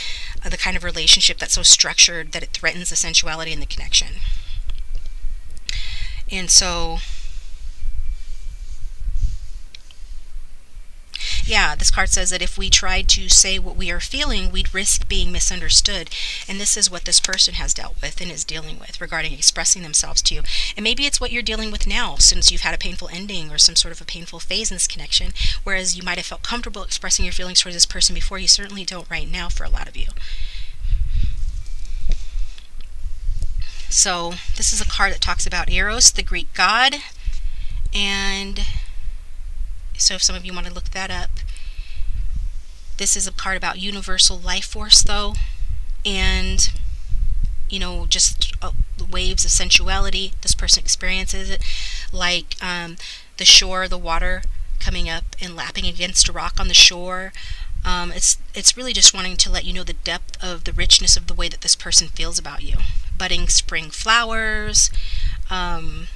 the kind of relationship that's so structured that it threatens the sensuality and the connection. And so, yeah, this card says that if we tried to say what we are feeling, we'd risk being misunderstood. And this is what this person has dealt with and is dealing with regarding expressing themselves to you. And maybe it's what you're dealing with now, since you've had a painful ending or some sort of a painful phase in this connection, whereas you might have felt comfortable expressing your feelings towards this person before. You certainly don't right now for a lot of you. So this is a card that talks about Eros, the Greek god. And so if some of you want to look that up, this is a card about universal life force, though, and, you know, just waves of sensuality. This person experiences it like the shore, the water coming up and lapping against a rock on the shore. It's really just wanting to let you know the depth of the richness of the way that this person feels about you. Budding spring flowers, you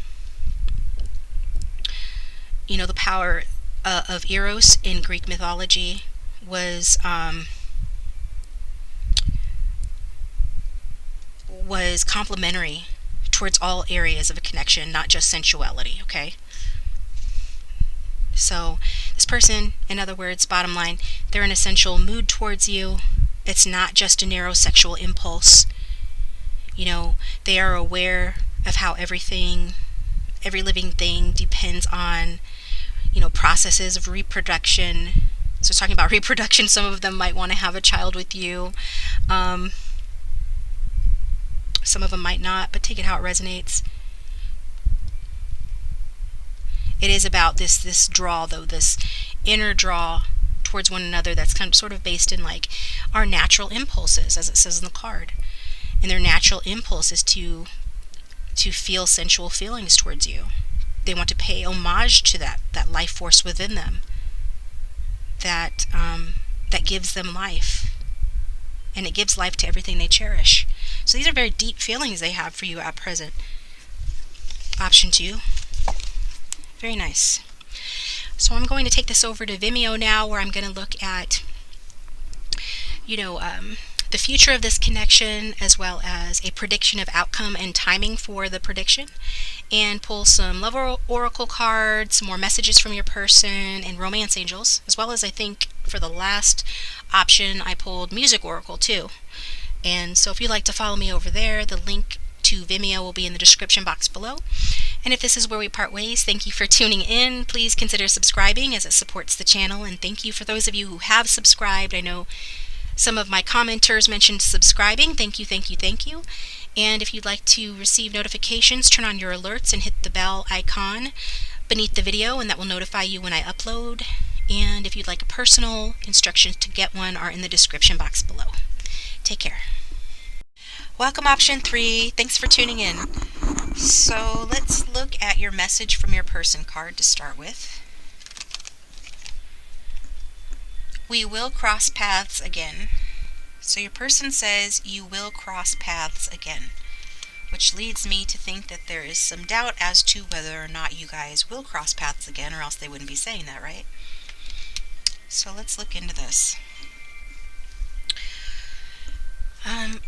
know, the power of Eros in Greek mythology was complementary towards all areas of a connection, not just sensuality, okay? So this person, in other words, bottom line, they're in a sensual mood towards you. It's not just a narrow sexual impulse. You know, they are aware of how every living thing depends on, you know, processes of reproduction. So talking about reproduction, some of them might want to have a child with you. Some of them might not, but take it how it resonates. It is about this draw, though, this inner draw towards one another that's kind of sort of based in like our natural impulses, as it says in the card. And their natural impulse is to feel sensual feelings towards you. They want to pay homage to that life force within them that gives them life. And it gives life to everything they cherish. So these are very deep feelings they have for you at present. Option 2. Very nice. So I'm going to take this over to Vimeo now, where I'm going to look at, you know, the future of this connection, as well as a prediction of outcome and timing for the prediction, and pull some love oracle cards, some more messages from your person, and romance angels, as well as, I think for the last option I pulled music oracle too. And so if you'd like to follow me over there, the link to Vimeo will be in the description box below. And if this is where we part ways, thank you for tuning in. Please consider subscribing, as it supports the channel, and thank you for those of you who have subscribed. I know some of my commenters mentioned subscribing. Thank you, thank you, thank you. And if you'd like to receive notifications, turn on your alerts and hit the bell icon beneath the video, and that will notify you when I upload. And if you'd like a personal, instructions to get one are in the description box below. Take care. Welcome, option 3. Thanks for tuning in. So let's look at your message from your person card to start with. We will cross paths again. So your person says you will cross paths again, which leads me to think that there is some doubt as to whether or not you guys will cross paths again, or else they wouldn't be saying that, right? So let's look into this. I'm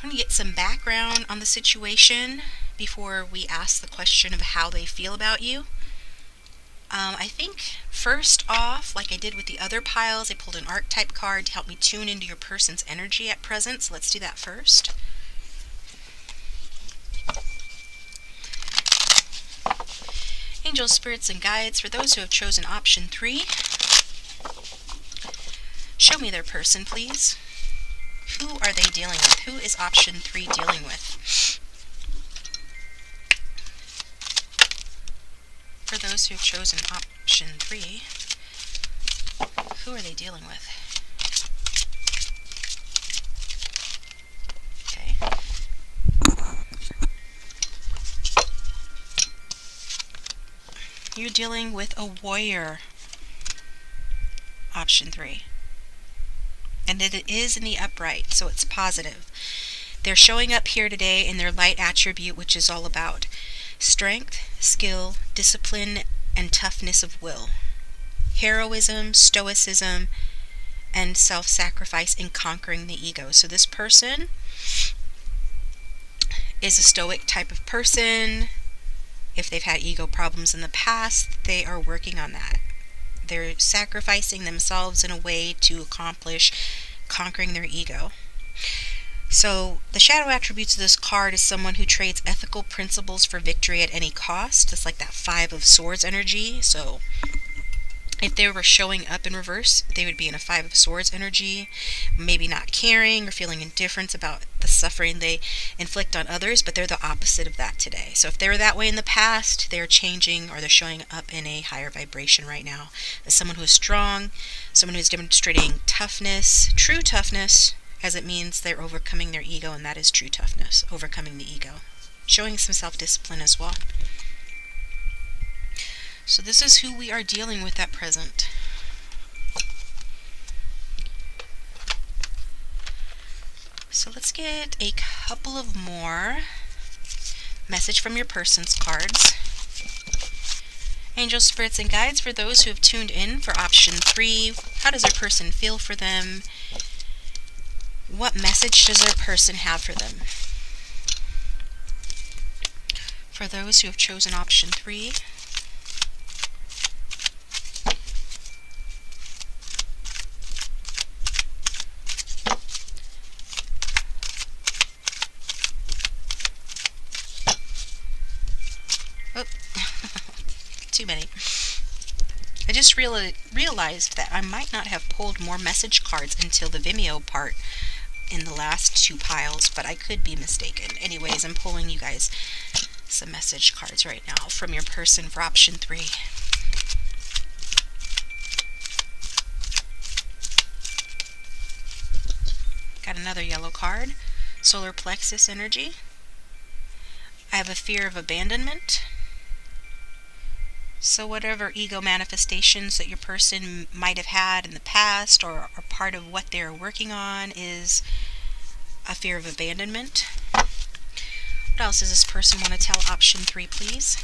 going to get some background on the situation before we ask the question of how they feel about you. I think first off, like I did with the other piles, I pulled an archetype card to help me tune into your person's energy at present. So let's do that first. Angels, spirits, and guides, for those who have chosen option 3, show me their person, please. Who are they dealing with? Who is option 3 dealing with? For those those who've chosen option 3, who are they dealing with? Okay. You're dealing with a warrior, option 3. And it is in the upright, so it's positive. They're showing up here today in their light attribute, which is all about strength, skill, discipline, and toughness of will. Heroism, stoicism, and self-sacrifice in conquering the ego. So this person is a stoic type of person. If they've had ego problems in the past, they are working on that. They're sacrificing themselves in a way to accomplish conquering their ego. So the shadow attributes of this card is someone who trades ethical principles for victory at any cost. It's like that 5 of Swords energy. So if they were showing up in reverse, they would be in a 5 of Swords energy, maybe not caring or feeling indifference about the suffering they inflict on others, but they're the opposite of that today. So if they were that way in the past, they're changing, or they're showing up in a higher vibration right now as someone who is strong, someone who is demonstrating toughness, true toughness, as it means they're overcoming their ego, and that is true toughness, overcoming the ego. Showing some self-discipline as well. So this is who we are dealing with at present. So let's get a couple of more message from your person's cards. Angels, spirits, and guides, for those who have tuned in for option 3, how does their person feel for them? What message does their person have for them? For those who have chosen option 3, too many. I just realized that I might not have pulled more message cards until the Vimeo part in the last 2 piles, but I could be mistaken. Anyways, I'm pulling you guys some message cards right now from your person for option 3. Got another yellow card, solar plexus energy. I have a fear of abandonment. So whatever ego manifestations that your person might have had in the past, or are part of what they're working on, is a fear of abandonment. What else does this person want to tell option 3, please?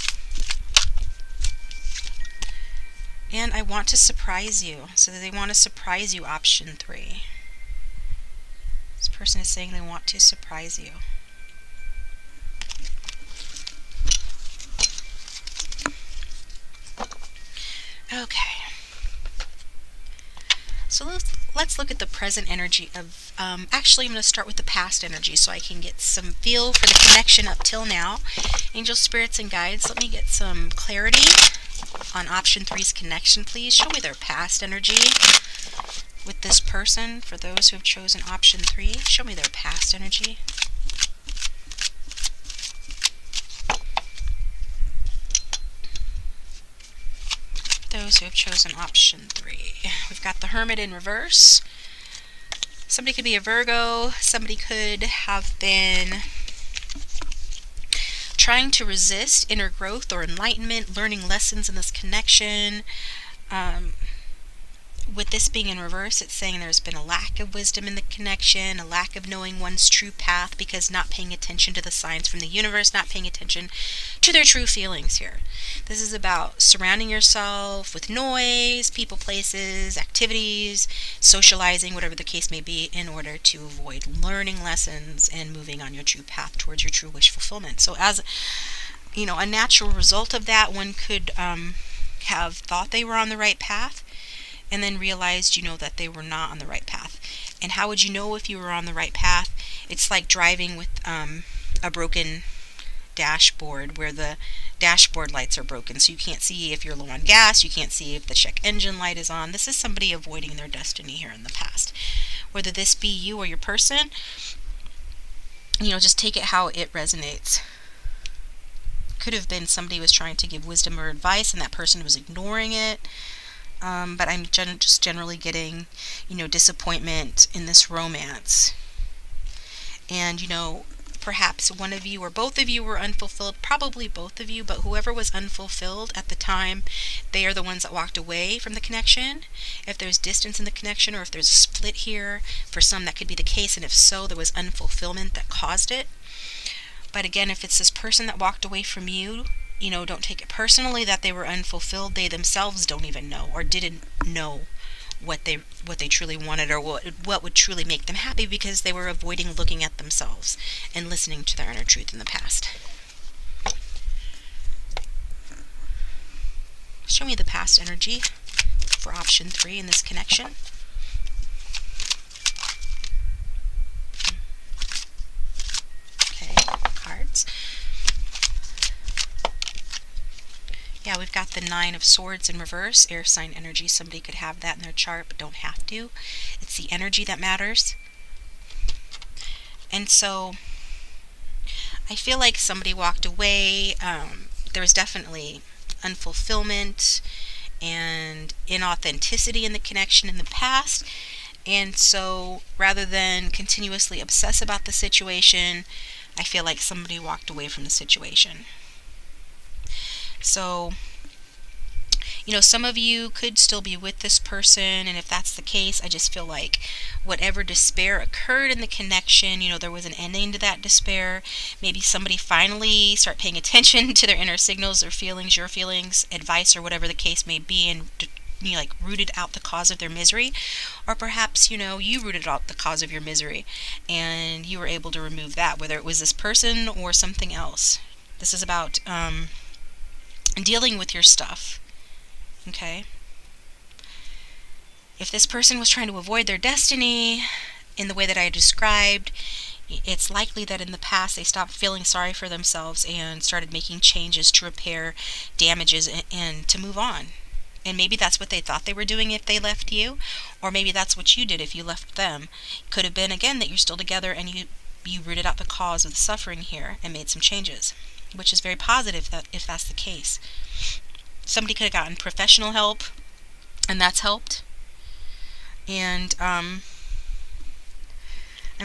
And I want to surprise you. So they want to surprise you, option 3. This person is saying they want to surprise you. Okay, so let's look at the present energy of, actually I'm going to start with the past energy so I can get some feel for the connection up till now. Angels, spirits, and guides, let me get some clarity on option 3's connection, please. Show me their past energy with this person. For those who have chosen option 3, show me their past energy. Those who have chosen option 3. We've got the Hermit in reverse. Somebody could be a Virgo. Somebody could have been trying to resist inner growth or enlightenment, learning lessons in this connection. With this being in reverse, it's saying there's been a lack of wisdom in the connection, a lack of knowing one's true path because not paying attention to the signs from the universe, not paying attention to their true feelings here. This is about surrounding yourself with noise, people, places, activities, socializing, whatever the case may be, in order to avoid learning lessons and moving on your true path towards your true wish fulfillment. So as a natural result of that, one could have thought they were on the right path, and then realized, that they were not on the right path. And how would you know if you were on the right path? It's like driving with a broken dashboard where the dashboard lights are broken. So you can't see if you're low on gas, you can't see if the check engine light is on. This is somebody avoiding their destiny here in the past. Whether this be you or your person, just take it how it resonates. could have been somebody was trying to give wisdom or advice and that person was ignoring it. But I'm just generally getting, disappointment in this romance. And, perhaps one of you or both of you were unfulfilled, probably both of you, but whoever was unfulfilled at the time, they are the ones that walked away from the connection. If there's distance in the connection, or if there's a split here, for some that could be the case, and if so, there was unfulfillment that caused it. But again, if it's this person that walked away from you, don't take it personally that they were unfulfilled. They themselves don't even know or didn't know what they truly wanted, or what would truly make them happy, because they were avoiding looking at themselves and listening to their inner truth in the past. Show me the past energy for option 3 in this connection. Okay, cards. Yeah, we've got the 9 of Swords in reverse, air sign energy. Somebody could have that in their chart, but don't have to. It's the energy that matters. And so I feel like somebody walked away. There was definitely unfulfillment and inauthenticity in the connection in the past. And so rather than continuously obsess about the situation, I feel like somebody walked away from the situation. So, some of you could still be with this person, and if that's the case, I just feel like whatever despair occurred in the connection, there was an ending to that despair. Maybe somebody finally start paying attention to their inner signals, their feelings, your feelings, advice, or whatever the case may be, and rooted out the cause of their misery. Or perhaps, you rooted out the cause of your misery, and you were able to remove that, whether it was this person or something else. This is about dealing with your stuff. Okay? If this person was trying to avoid their destiny in the way that I described, it's likely that in the past they stopped feeling sorry for themselves and started making changes to repair damages and to move on. And maybe that's what they thought they were doing if they left you, or maybe that's what you did if you left them. Could have been, again, that you're still together and you rooted out the cause of the suffering here and made some changes, which is very positive if that's the case. Somebody could have gotten professional help, and that's helped. And I'm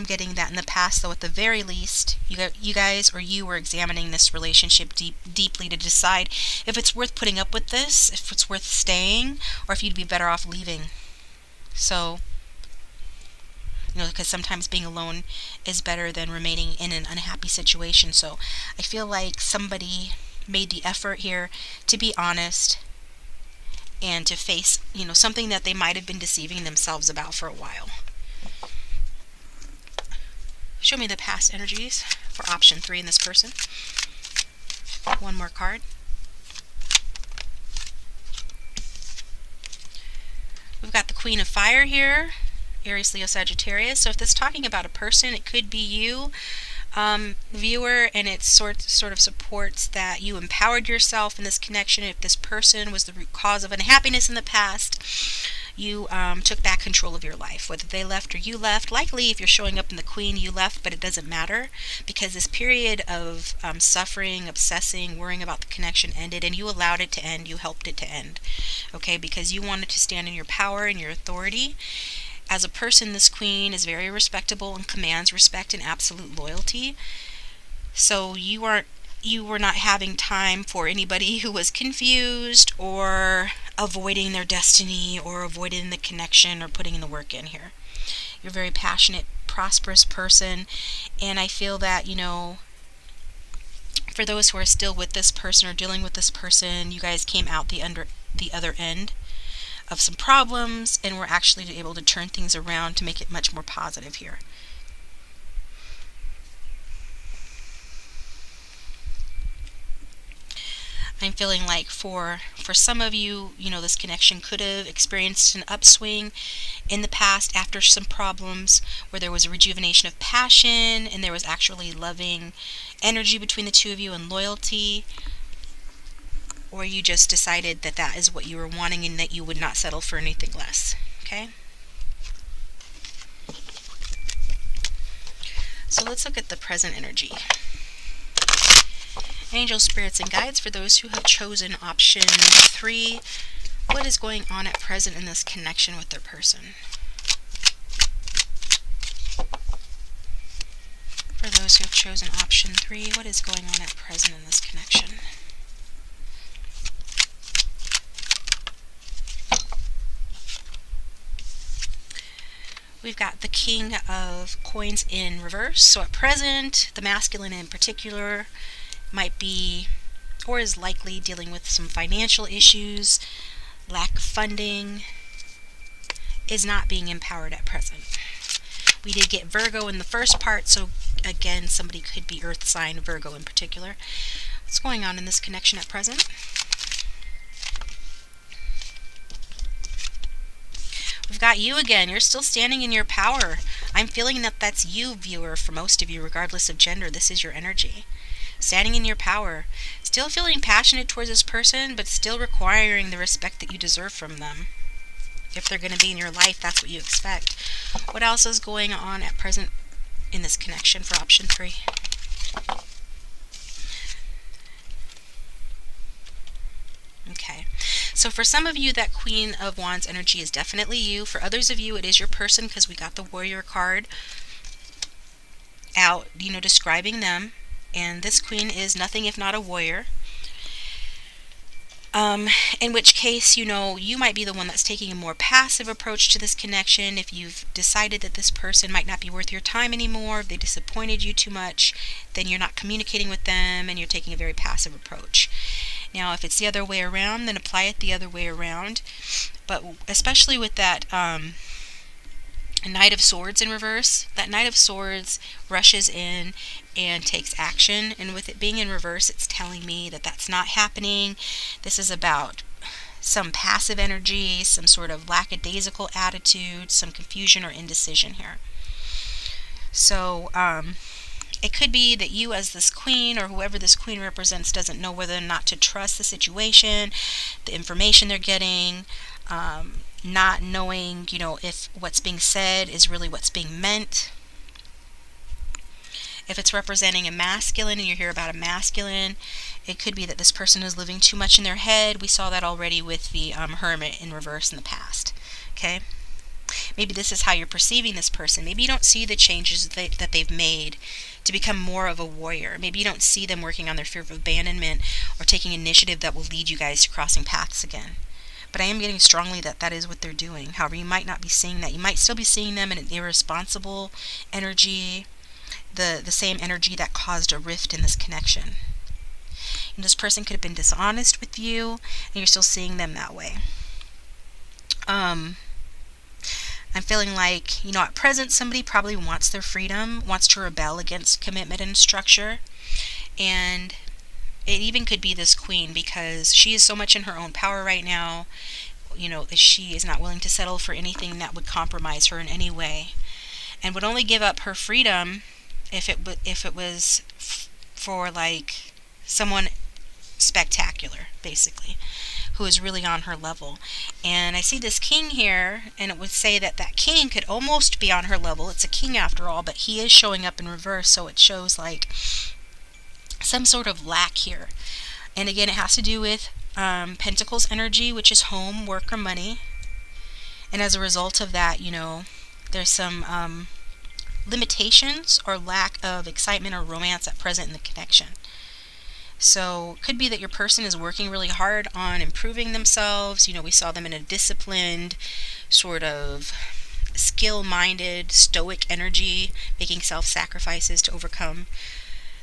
getting that in the past, though, at the very least, you guys or you were examining this relationship deeply to decide if it's worth putting up with this, if it's worth staying, or if you'd be better off leaving. So, because sometimes being alone is better than remaining in an unhappy situation. So I feel like somebody made the effort here to be honest and to face, something that they might have been deceiving themselves about for a while. Show me the past energies for option 3 in this person. One more card. We've got the Queen of Fire here. Aries, Leo, Sagittarius. So if this is talking about a person, it could be you, viewer, and it sort of supports that you empowered yourself in this connection. If this person was the root cause of unhappiness in the past, you took back control of your life, whether they left or you left. Likely, if you're showing up in the Queen, you left, but it doesn't matter, because this period of suffering, obsessing, worrying about the connection ended, and you allowed it to end. You helped it to end, okay, because you wanted to stand in your power and your authority. As a person, this Queen is very respectable and commands respect and absolute loyalty. So you were not having time for anybody who was confused or avoiding their destiny or avoiding the connection or putting in the work in here. You're a very passionate, prosperous person, and I feel that, for those who are still with this person or dealing with this person, you guys came out the other end of some problems, and we're actually able to turn things around to make it much more positive here. I'm feeling like for some of you, this connection could have experienced an upswing in the past after some problems where there was a rejuvenation of passion and there was actually loving energy between the two of you and loyalty. Or you just decided that that is what you were wanting and that you would not settle for anything less. Okay? So let's look at the present energy. Angel spirits and guides, for those who have chosen option 3, what is going on at present in this connection with their person? For those who have chosen option 3, what is going on at present in this connection? We've got the King of Coins in reverse. So at present, the masculine in particular might be, or is likely, dealing with some financial issues, lack of funding, is not being empowered at present. We did get Virgo in the first part, so again, somebody could be earth sign Virgo in particular. What's going on in this connection at present? We've got you again. You're still standing in your power. I'm feeling that that's you, viewer, for most of you, regardless of gender. This is your energy. Standing in your power. Still feeling passionate towards this person, but still requiring the respect that you deserve from them. If they're going to be in your life, that's what you expect. What else is going on at present in this connection for option 3? Okay, so for some of you, that Queen of Wands energy is definitely you. For others of you, it is your person, because we got the Warrior card out, describing them. And this Queen is nothing if not a warrior. In which case, you might be the one that's taking a more passive approach to this connection. If you've decided that this person might not be worth your time anymore, if they disappointed you too much, then you're not communicating with them and you're taking a very passive approach. Now, if it's the other way around, then apply it the other way around. But especially with that Knight of Swords in reverse, that Knight of Swords rushes in and takes action. And with it being in reverse, it's telling me that that's not happening. This is about some passive energy, some sort of lackadaisical attitude, some confusion or indecision here. So, it could be that you as this queen, or whoever this queen represents, doesn't know whether or not to trust the situation, the information they're getting, not knowing, if what's being said is really what's being meant. If it's representing a masculine and you hear about a masculine, it could be that this person is living too much in their head. We saw that already with the Hermit in reverse in the past. Okay? Maybe this is how you're perceiving this person. Maybe you don't see the changes that they've made to become more of a warrior. Maybe you don't see them working on their fear of abandonment or taking initiative that will lead you guys to crossing paths again. But I am getting strongly that that is what they're doing. However, you might not be seeing that. You might still be seeing them in an irresponsible energy, the same energy that caused a rift in this connection. And this person could have been dishonest with you, and you're still seeing them that way. I'm feeling like, at present, somebody probably wants their freedom, wants to rebel against commitment and structure. And it even could be this queen, because she is so much in her own power right now, that she is not willing to settle for anything that would compromise her in any way, and would only give up her freedom if it was for like someone spectacular, basically, who is really on her level. And I see this king here, and it would say that that king could almost be on her level. It's a king after all, but he is showing up in reverse, so it shows like some sort of lack here. And again, it has to do with Pentacles energy, which is home, work, or money. And as a result of that, there's some limitations or lack of excitement or romance at present in the connection. So it could be that your person is working really hard on improving themselves. We saw them in a disciplined, sort of skill-minded, stoic energy, making self-sacrifices to overcome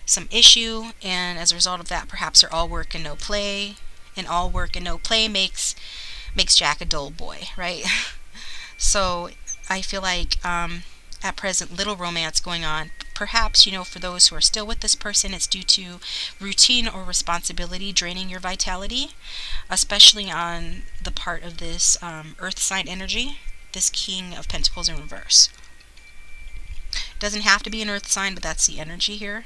some issue. And as a result of that, perhaps they're all work and no play. And all work and no play makes Jack a dull boy, right? So I feel like at present, little romance going on. Perhaps, for those who are still with this person, it's due to routine or responsibility draining your vitality, especially on the part of this earth sign energy, this King of Pentacles in reverse. Doesn't have to be an earth sign, but that's the energy here.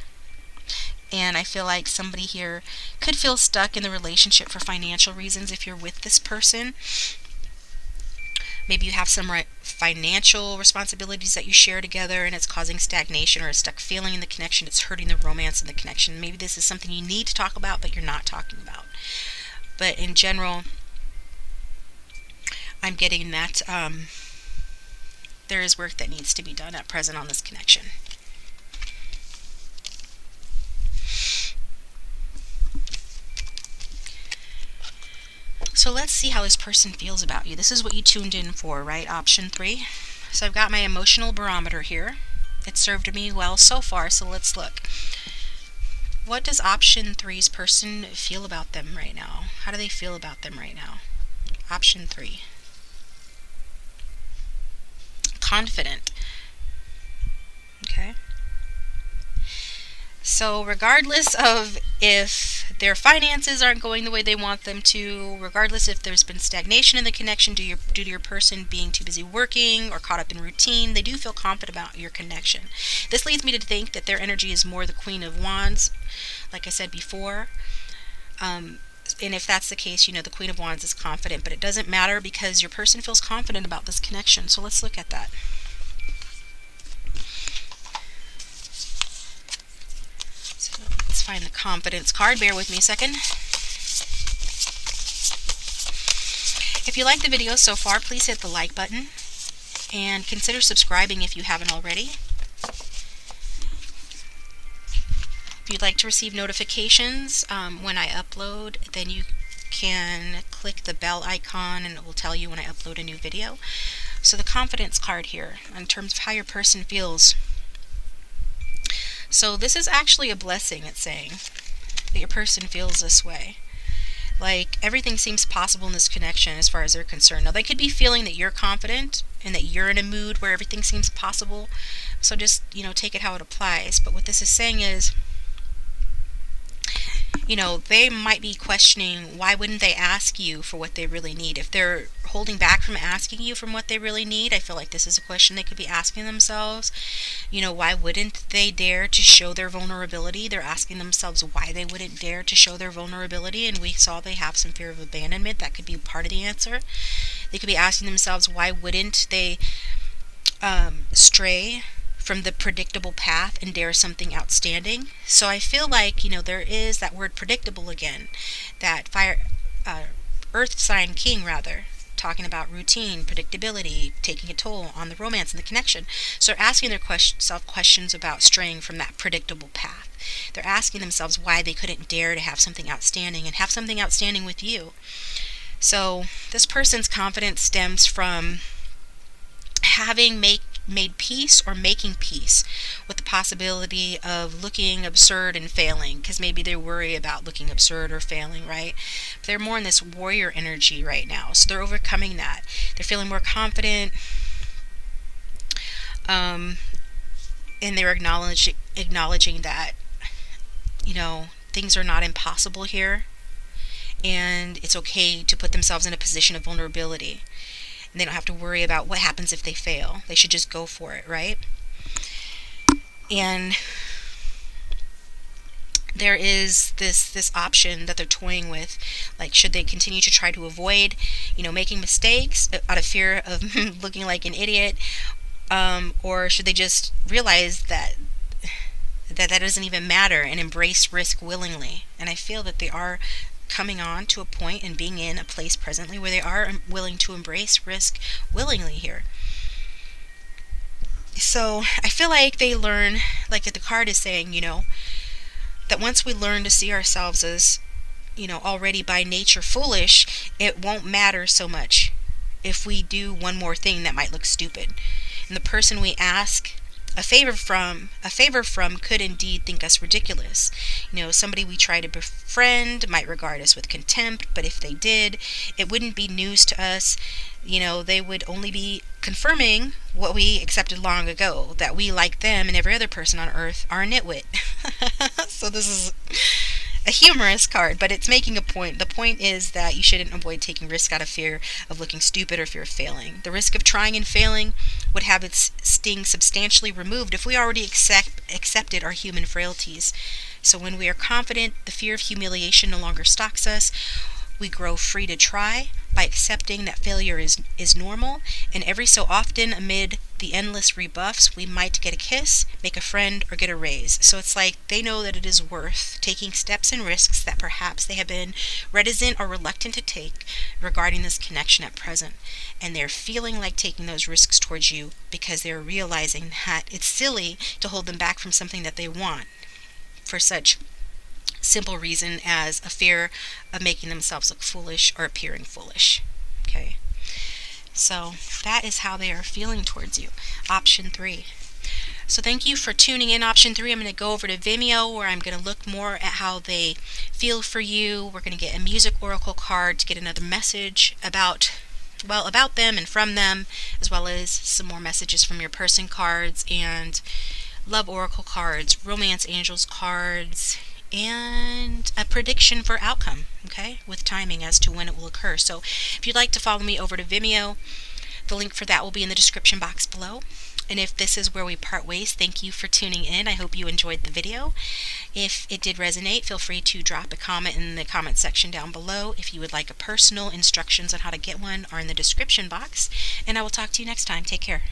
And I feel like somebody here could feel stuck in the relationship for financial reasons if you're with this person. Maybe you have some financial responsibilities that you share together and it's causing stagnation or a stuck feeling in the connection. It's hurting the romance in the connection. Maybe this is something you need to talk about, but you're not talking about. But in general, I'm getting that there is work that needs to be done at present on this connection. So let's see how this person feels about you. This is what you tuned in for, right? Option 3. So I've got my emotional barometer here. It served me well so far, so let's look. What does option 3's person feel about them right now? How do they feel about them right now? Option 3. Confident. Okay. So regardless of if their finances aren't going the way they want them to, regardless if there's been stagnation in the connection due to your person being too busy working or caught up in routine, they do feel confident about your connection. This leads me to think that their energy is more the Queen of Wands, like I said before. And if that's the case, the Queen of Wands is confident, but it doesn't matter because your person feels confident about this connection. So let's look at that. So let's find the confidence card. Bear with me a second. If you like the video so far, please hit the like button and consider subscribing if you haven't already. If you'd like to receive notifications when I upload, then you can click the bell icon and it will tell you when I upload a new video. So the confidence card here, in terms of how your person feels. So this is actually a blessing, it's saying, that your person feels this way. Like, everything seems possible in this connection as far as they're concerned. Now, they could be feeling that you're confident and that you're in a mood where everything seems possible. So just, take it how it applies. But what this is saying is, they might be questioning why wouldn't they ask you for what they really need. If they're holding back from asking you from what they really need, I feel like this is a question they could be asking themselves. Why wouldn't they dare to show their vulnerability? They're asking themselves why they wouldn't dare to show their vulnerability, and we saw they have some fear of abandonment. That could be part of the answer. They could be asking themselves why wouldn't they stray from the predictable path and dare something outstanding. So I feel like, there is that word predictable again, that fire, earth sign king rather, talking about routine, predictability, taking a toll on the romance and the connection. So they're asking their self questions about straying from that predictable path. They're asking themselves why they couldn't dare to have something outstanding and have something outstanding with you. So this person's confidence stems from having made peace or making peace with the possibility of looking absurd and failing, because maybe they worry about looking absurd or failing, right? But they're more in this warrior energy right now, so they're overcoming that. They're feeling more confident, and they're acknowledging that things are not impossible here, and it's okay to put themselves in a position of vulnerability. They don't have to worry about what happens if they fail. They should just go for it, right? And there is this option that they're toying with, like, should they continue to try to avoid, making mistakes out of fear of looking like an idiot, or should they just realize that doesn't even matter and embrace risk willingly? And I feel that they are coming on to a point and being in a place presently where they are willing to embrace risk willingly here. So I feel like they learn, like the card is saying, that once we learn to see ourselves as, already by nature foolish, it won't matter so much if we do one more thing that might look stupid. And the person we ask a favor from could indeed think us ridiculous. Somebody we try to befriend might regard us with contempt, but if they did, it wouldn't be news to us. They would only be confirming what we accepted long ago, that we, like them and every other person on earth, are a nitwit. So this is a humorous card, but it's making a point. The point is that you shouldn't avoid taking risk out of fear of looking stupid or fear of failing. The risk of trying and failing would have its sting substantially removed if we already accepted our human frailties. So when we are confident, the fear of humiliation no longer stalks us. We grow free to try by accepting that failure is normal, and every so often, amid the endless rebuffs, we might get a kiss, make a friend, or get a raise. So it's like they know that it is worth taking steps and risks that perhaps they have been reticent or reluctant to take regarding this connection at present. And they're feeling like taking those risks towards you because they're realizing that it's silly to hold them back from something that they want for such simple reason as a fear of making themselves look foolish or appearing foolish. Okay, so that is how they are feeling towards you. Option 3. So thank you for tuning in. Option 3, I'm going to go over to Vimeo where I'm going to look more at how they feel for you. We're going to get a music oracle card to get another message about them and from them, as well as some more messages from your person cards, and love oracle cards, romance angels cards, and a prediction for outcome, okay, with timing as to when it will occur. So if you'd like to follow me over to Vimeo, the link for that will be in the description box below. And if this is where we part ways, thank you for tuning in. I hope you enjoyed the video. If it did resonate, feel free to drop a comment in the comment section down below. If you would like a personal instructions on how to get one are in the description box. And I will talk to you next time. Take care.